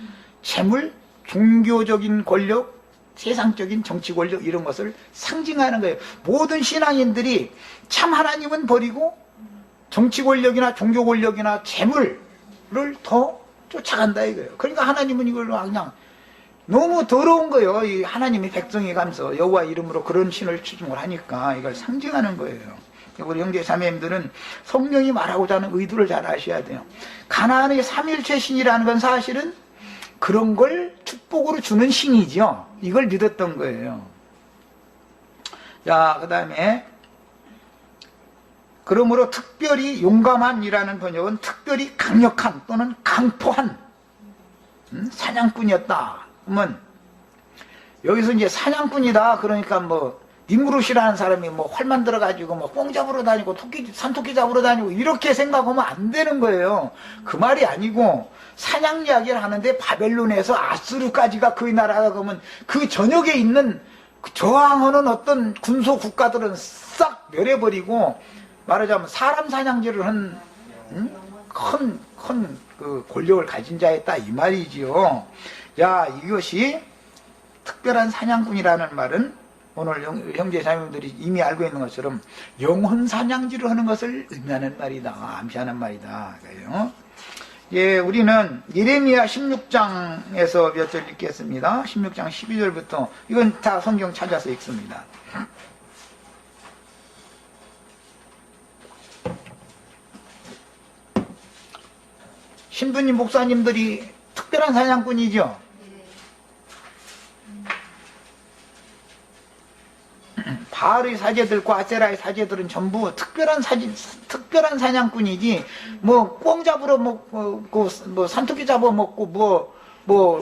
재물, 종교적인 권력, 세상적인 정치 권력 이런 것을 상징하는 거예요. 모든 신앙인들이 참 하나님은 버리고 정치 권력이나 종교 권력이나 재물을 더 쫓아간다 이거예요. 그러니까 하나님은 이걸 그냥 너무 더러운 거예요. 이 하나님의 백성이 가면서 여호와 이름으로 그런 신을 추종을 하니까 이걸 상징하는 거예요. 우리 형제 자매님들은 성령이 말하고자 하는 의도를 잘 아셔야 돼요. 가나안의 삼일체 신이라는 건 사실은 그런 걸 축복으로 주는 신이죠. 이걸 믿었던 거예요. 자, 그 다음에 그러므로 특별히 용감한이라는 번역은 특별히 강력한 또는 강포한 사냥꾼이었다. 그러면 여기서 이제 사냥꾼이다 그러니까 니무롯이라는 사람이 활 만들어 가지고 꽁 잡으러 다니고 산토끼 잡으러 다니고 이렇게 생각하면 안 되는 거예요. 그 말이 아니고 사냥 이야기를 하는데 바벨론에서 아수르까지가 그 나라가 그러면 그 전역에 있는 저항하는 어떤 군소 국가들은 싹 멸해버리고 말하자면 사람 사냥질을 한 큰 그 권력을 가진 자였다 이 말이지요. 야, 이것이 특별한 사냥꾼이라는 말은 오늘 형제 자매들이 이미 알고 있는 것처럼 영혼 사냥질을 하는 것을 의미하는 말이다. 암시하는 말이다. 그래요. 예, 우리는 예레미야 16장에서 몇 절 읽겠습니다. 16장 12절부터 이건 다 성경 찾아서 읽습니다. 신부님, 목사님들이 특별한 사냥꾼이죠. 바알의 사제들과 아세라의 사제들은 전부 특별한 사냥꾼이지, 꿩 잡으러 먹고, 산토끼 잡아먹고,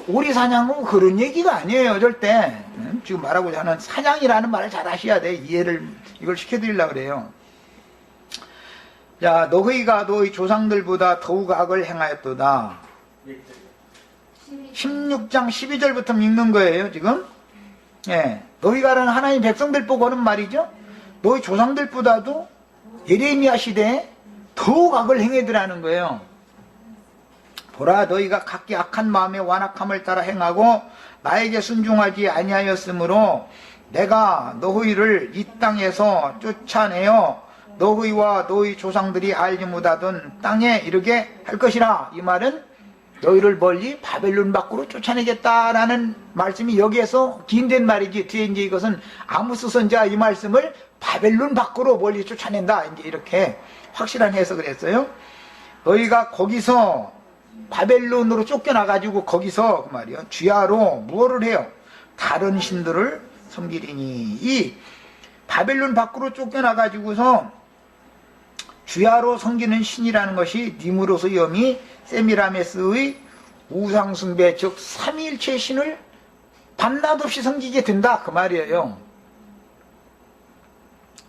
오리 사냥하고 그런 얘기가 아니에요, 절대. 지금 말하고자 하는 사냥이라는 말을 잘 하셔야 돼. 이걸 시켜드리려고 그래요. 자, 너희가 너희 조상들보다 더욱 악을 행하였도다. 16장 12절부터 읽는 거예요, 지금. 예. 너희가라는 하나님 백성들 보고 하는 말이죠. 너희 조상들보다도 예레미야 시대에 더욱 악을 행해더라는 거예요. 보라, 너희가 각기 악한 마음의 완악함을 따라 행하고 나에게 순종하지 아니하였으므로 내가 너희를 이 땅에서 쫓아내어 너희와 너희 조상들이 알지 못하던 땅에 이르게 할 것이라. 이 말은 너희를 멀리 바벨론 밖으로 쫓아내겠다라는 말씀이 여기에서 긴된 말이지. 뒤에 이제 이것은 아모스 선지자 이 말씀을 바벨론 밖으로 멀리 쫓아낸다. 이제 이렇게 확실한 해석을 했어요. 너희가 거기서 바벨론으로 쫓겨나가지고 거기서 그 말이요. 주야로 무엇을 해요? 다른 신들을 섬기리니. 이 바벨론 밖으로 쫓겨나가지고서 주야로 섬기는 신이라는 것이 니무롯의 염이 세미라메스의 우상숭배, 즉 삼위일체 신을 밤낮 없이 섬기게 된다 그 말이에요.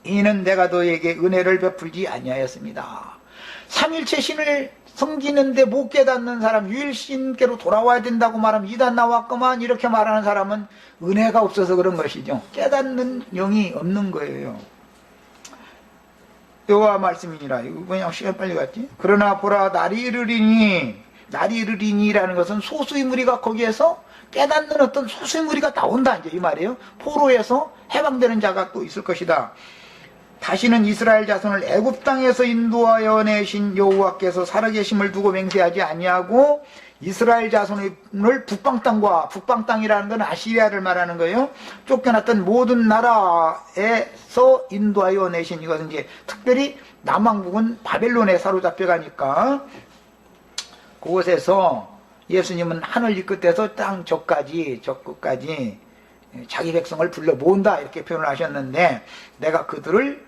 이는 내가 너에게 은혜를 베풀지 아니하였습니다. 삼위일체 신을 섬기는데 못 깨닫는 사람, 유일신께로 돌아와야 된다고 말하면 이단 나왔구만 이렇게 말하는 사람은 은혜가 없어서 그런 것이죠. 깨닫는 영이 없는 거예요. 여호와 말씀이니라. 이거 그냥 시간 빨리 갔지? 그러나 보라, 날이 이르리니 날이 이르리니라는 것은 소수의 무리가 거기에서 깨닫는 어떤 소수의 무리가 나온다, 이제 이 말이에요. 포로에서 해방되는 자가 또 있을 것이다. 다시는 이스라엘 자손을 애굽 땅에서 인도하여 내신 여호와께서 살아계심을 두고 맹세하지 아니하고 이스라엘 자손을 북방 땅과, 북방 땅이라는 건 아시리아를 말하는 거예요. 쫓겨났던 모든 나라에서 인도하여 내신, 이것은 이제 특별히 남왕국은 바벨론에 사로잡혀 가니까 그곳에서 예수님은 하늘 이 끝에서 땅 저 끝까지 자기 백성을 불러 모은다, 이렇게 표현을 하셨는데, 내가 그들의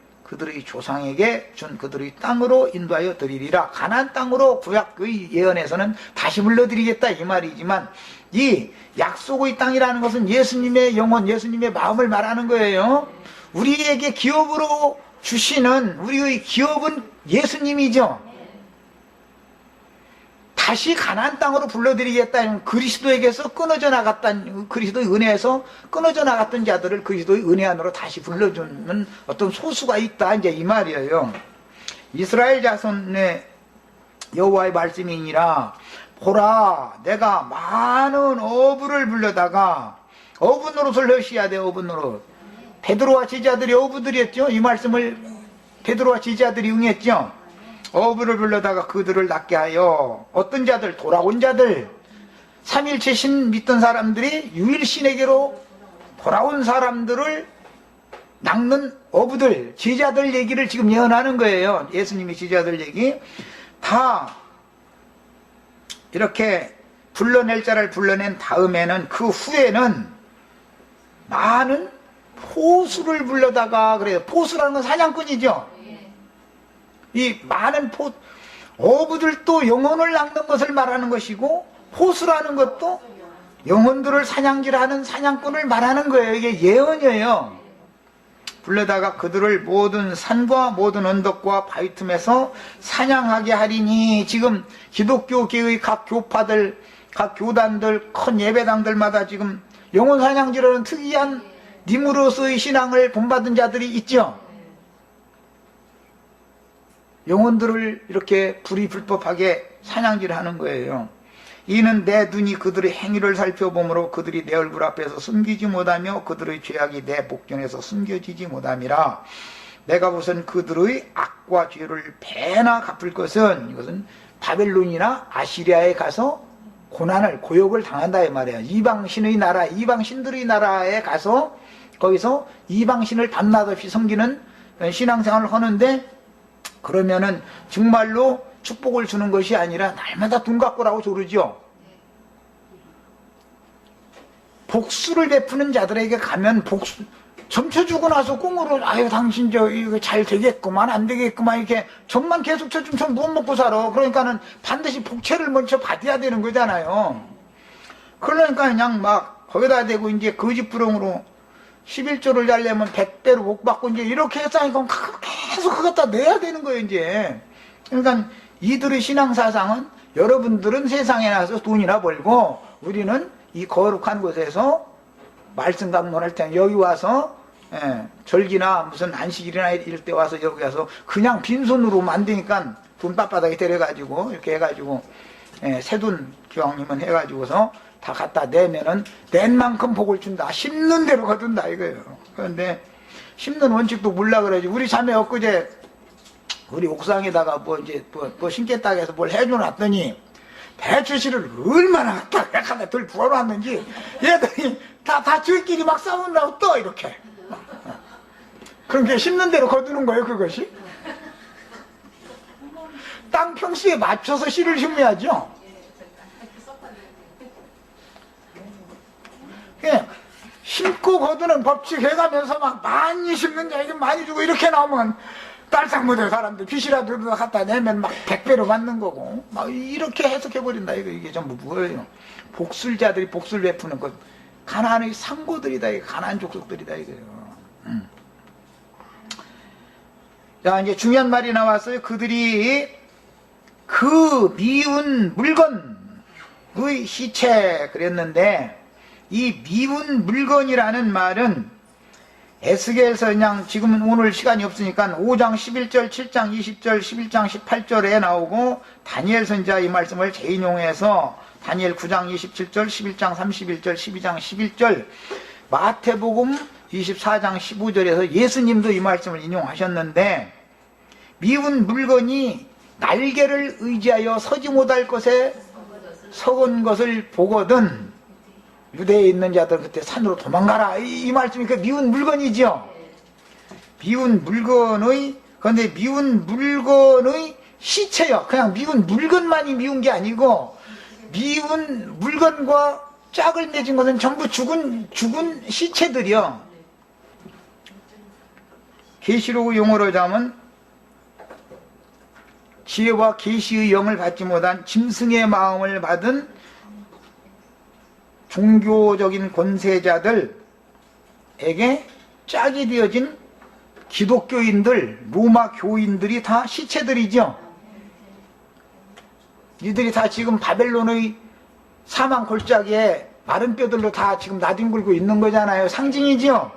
조상에게 준 그들의 땅으로 인도하여 드리리라. 가나안 땅으로 구약의 예언에서는 다시 불러드리겠다, 이 말이지만, 이 약속의 땅이라는 것은 예수님의 영혼, 예수님의 마음을 말하는 거예요. 우리에게 기업으로 주시는 우리의 기업은 예수님이죠. 다시 가나안 땅으로 불러드리겠다는, 그리스도에게서 끊어져 나갔던, 그리스도의 은혜에서 끊어져 나갔던 자들을 그리스도의 은혜 안으로 다시 불러주는 어떤 소수가 있다, 이제 이 말이에요. 이스라엘 자손의 여호와의 말씀이니라. 보라, 내가 많은 어부를 불러다가, 어부 노릇을 하셔야 돼, 어부 노릇. 베드로와 제자들이 어부들이었죠. 이 말씀을 베드로와 제자들이 응했죠. 어부를 불러다가 그들을 낫게 하여, 어떤 자들, 돌아온 자들, 삼일체 신 믿던 사람들이 유일신에게로 돌아온 사람들을 낚는 어부들, 제자들 얘기를 지금 예언하는 거예요. 예수님이 제자들 얘기. 다 이렇게 불러낼 자를 불러낸 다음에는, 그 후에는 많은 포수를 불러다가, 그래요. 포수라는 건 사냥꾼이죠. 이 많은 어부들도 영혼을 낚는 것을 말하는 것이고, 포수라는 것도 영혼들을 사냥질하는 사냥꾼을 말하는 거예요. 이게 예언이에요. 불러다가 그들을 모든 산과 모든 언덕과 바위 틈에서 사냥하게 하리니, 지금 기독교계의 각 교파들, 각 교단들, 큰 예배당들마다 지금 영혼 사냥질하는 특이한 님으로서의 신앙을 본받은 자들이 있죠. 영혼들을 이렇게 불법하게 사냥질하는 거예요. 이는 내 눈이 그들의 행위를 살펴보므로 그들이 내 얼굴 앞에서 숨기지 못하며 그들의 죄악이 내 복전에서 숨겨지지 못함이라. 내가 우선 그들의 악과 죄를 배나 갚을 것은, 이것은 바벨론이나 아시리아에 가서 고난을, 고역을 당한다, 이 말이에요. 이방신의 나라, 이방신들의 나라에 가서 거기서 이방신을 밤낮 없이 섬기는 신앙생활을 하는데, 그러면은 정말로 축복을 주는 것이 아니라 날마다 돈 갖고라고 조르죠. 복수를 베푸는 자들에게 가면 점쳐주고 나서 꽁으로, 아유 당신 이거 잘 되겠구만 안 되겠구만, 이렇게 점만 계속 쳐주면 전 못 먹고 살아. 그러니까는 반드시 복채를 먼저 받아야 되는 거잖아요. 그러니까 그냥 막 거기다 대고 이제 거짓부렁으로 11조를 달려면 100배로 복 받고, 이제 이렇게 했으니까 계속 그거 갖다 내야 되는 거예요, 이제. 그러니까 이들의 신앙사상은, 여러분들은 세상에 나서 돈이나 벌고, 우리는 이 거룩한 곳에서 말씀 강론할 때 여기 와서, 절기나 무슨 안식일이나 이럴 때 와서 여기 와서 그냥 빈손으로 만드니까 돈 빳빳하게 데려가지고, 이렇게 해가지고, 새돈 교황님은 해가지고서 다 갖다 내면은 낸 만큼 복을 준다. 심는 대로 거둔다, 이거예요. 그런데 심는 원칙도 몰라 그러지. 우리 자매 엊그제 우리 옥상에다가 뭐 심겠다 해서 뭘 해줘놨더니 배추씨를 얼마나 갖다 들 부어놨는지 얘들이 다 저희끼리 막 싸운다고 또 이렇게. 그런 게 심는 대로 거두는 거예요, 그것이. 땅 평수에 맞춰서 씨를 심어야죠. 심고 거두는 법칙 해가면서 막 많이 심는 자에게 많이 주고, 이렇게 나오면 딸상 못해 사람들 빚이라도 갖다 내면 막 100배로 받는 거고, 막 이렇게 해석해버린다, 이게 전부 뭐예요? 복술자들이 복술 베푸는 것, 가나안의 상고들이다, 이거 가나안 족속들이다, 이거예요. 자, 이제 중요한 말이 나왔어요. 그들이 그 미운 물건의 시체 그랬는데, 이 미운 물건이라는 말은 에스겔서 그냥 지금은 오늘 시간이 없으니까 5장 11절, 7장 20절, 11장 18절에 나오고 다니엘 선지자 이 말씀을 재인용해서 다니엘 9장 27절, 11장 31절, 12장 11절, 마태복음 24장 15절에서 예수님도 이 말씀을 인용하셨는데, 미운 물건이 날개를 의지하여 서지 못할 것에 서은 것을 보거든 유대에 있는 자들 그때 산으로 도망가라, 이 말씀이 그 미운 물건이죠. 미운 물건의, 그런데 미운 물건의 시체요. 그냥 미운 물건만이 미운 게 아니고 미운 물건과 짝을 맺은 것은 전부 죽은 시체들이요. 계시록 용어로 자면 지혜와 계시의 영을 받지 못한 짐승의 마음을 받은 종교적인 권세자들에게 짝이 되어진 기독교인들, 로마 교인들이 다 시체들이죠. 이들이 다 지금 바벨론의 사망 골짜기에 마른 뼈들로 다 지금 나뒹굴고 있는 거잖아요. 상징이죠.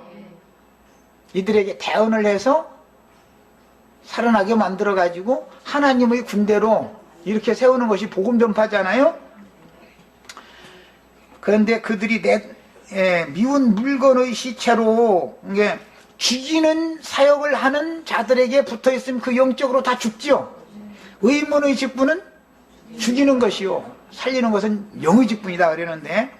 이들에게 대언을 해서 살아나게 만들어가지고 하나님의 군대로 이렇게 세우는 것이 복음 전파잖아요. 그런데 그들이 미운 물건의 시체로 죽이는 사역을 하는 자들에게 붙어있으면 그 영적으로 다 죽지요. 의문의 직분은 죽이는 것이요, 살리는 것은 영의 직분이다 그러는데,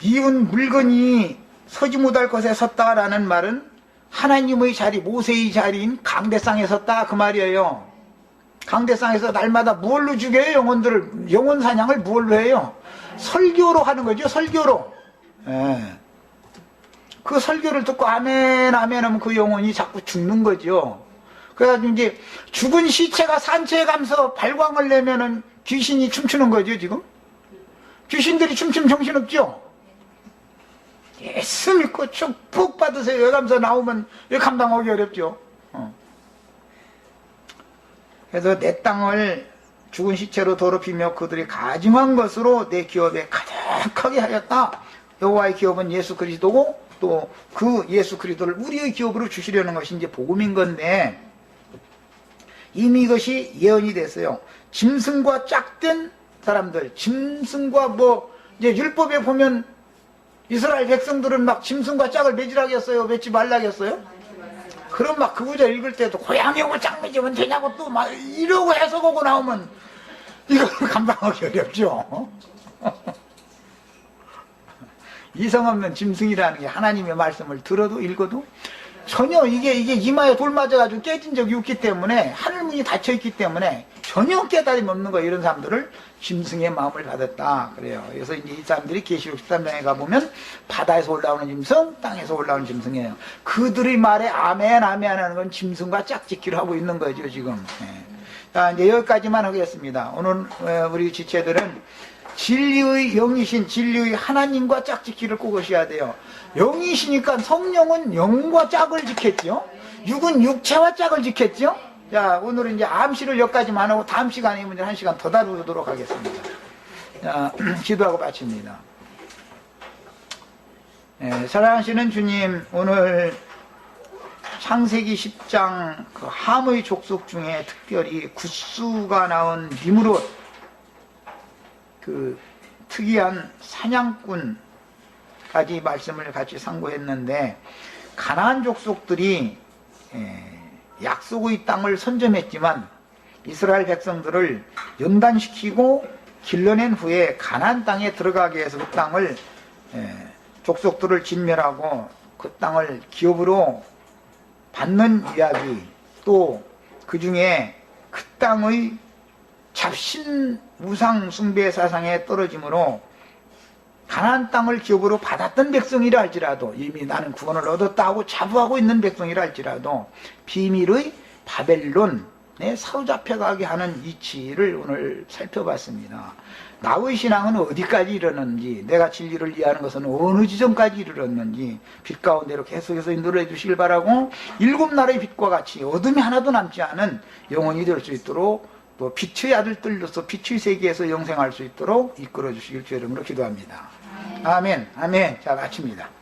미운 물건이 서지 못할 것에 섰다라는 말은 하나님의 자리, 모세의 자리인 강대상에 섰다 그 말이에요. 강대상에서 날마다 무엇로 죽여요? 영혼들을, 영혼 사냥을 무엇로 해요? 설교로 하는 거죠. 설교로. 예. 그 설교를 듣고 아멘 아멘 하면 그 영혼이 자꾸 죽는 거죠. 그래가지고 이제 죽은 시체가 산채에 가면서 발광을 내면은 귀신이 춤추는 거죠. 지금 귀신들이 춤추면 정신없죠. 예수 믿고 축복 받으세요 이러면서 나오면 감당하기 어렵죠. 그래서 내 땅을 죽은 시체로 더럽히며 그들이 가증한 것으로 내 기업에 가득하게 하였다. 여호와의 기업은 예수 그리스도고 또 그 예수 그리스도를 우리의 기업으로 주시려는 것이 이제 복음인 건데, 이미 이것이 예언이 됐어요. 짐승과 짝된 사람들, 짐승과 이제 율법에 보면 이스라엘 백성들은 막 짐승과 짝을 맺으라겠어요? 맺지 말라겠어요? 그럼 막 그 구절 읽을 때도 고양이하고 짝 맺으면 되냐고 또 막 이러고 해석하고 나오면 이걸 감당하기 어렵죠. 이성 없는 짐승이라는 게 하나님의 말씀을 들어도 읽어도 전혀 이게 이마에 돌 맞아가지고 깨진 적이 없기 때문에, 하늘문이 닫혀있기 때문에 전혀 깨달음이 없는 거예요. 이런 사람들을 짐승의 마음을 받았다 그래요. 그래서 이제 이 사람들이 계시록 13장에 가보면 바다에서 올라오는 짐승, 땅에서 올라오는 짐승이에요. 그들의 말에 아멘 아멘 하는 건 짐승과 짝짓기를 하고 있는 거죠 지금. 자, 이제 여기까지만 하겠습니다. 오늘 우리 지체들은 진리의 영이신 진리의 하나님과 짝짓기를 꼭 하셔야 돼요. 영이시니까 성령은 영과 짝을 지켰죠. 육은 육체와 짝을 지켰죠. 자, 오늘은 이제 암시를 여기까지만 하고 다음 시간에 문제 1시간 더 다루도록 하겠습니다. 자, 기도하고 마칩니다. 사랑하시는 주님, 오늘 창세기 10장 그 함의 족속 중에 특별히 굿수가 나온 니므롯, 그 특이한 사냥꾼까지 말씀을 같이 상고했는데, 가나안 족속들이 약속의 땅을 선점했지만 이스라엘 백성들을 연단시키고 길러낸 후에 가나안 땅에 들어가게 해서 그 땅을 족속들을 진멸하고 그 땅을 기업으로 받는 이야기, 또 그 중에 그 땅의 잡신 우상 숭배 사상에 떨어짐으로 가나안 땅을 기업으로 받았던 백성이라 할지라도, 이미 나는 구원을 얻었다 하고 자부하고 있는 백성이라 할지라도 비밀의 바벨론에 사로잡혀가게 하는 이치를 오늘 살펴봤습니다. 나의 신앙은 어디까지 이르는지, 내가 진리를 이해하는 것은 어느 지점까지 이르렀는지 빛 가운데로 계속해서 인도해 주시길 바라고, 일곱 나라의 빛과 같이 어둠이 하나도 남지 않은 영혼이 될 수 있도록, 또 빛의 아들들로서 빛의 세계에서 영생할 수 있도록 이끌어 주시길 주의 이름으로 기도합니다. 아멘. 아멘. 자, 마칩니다.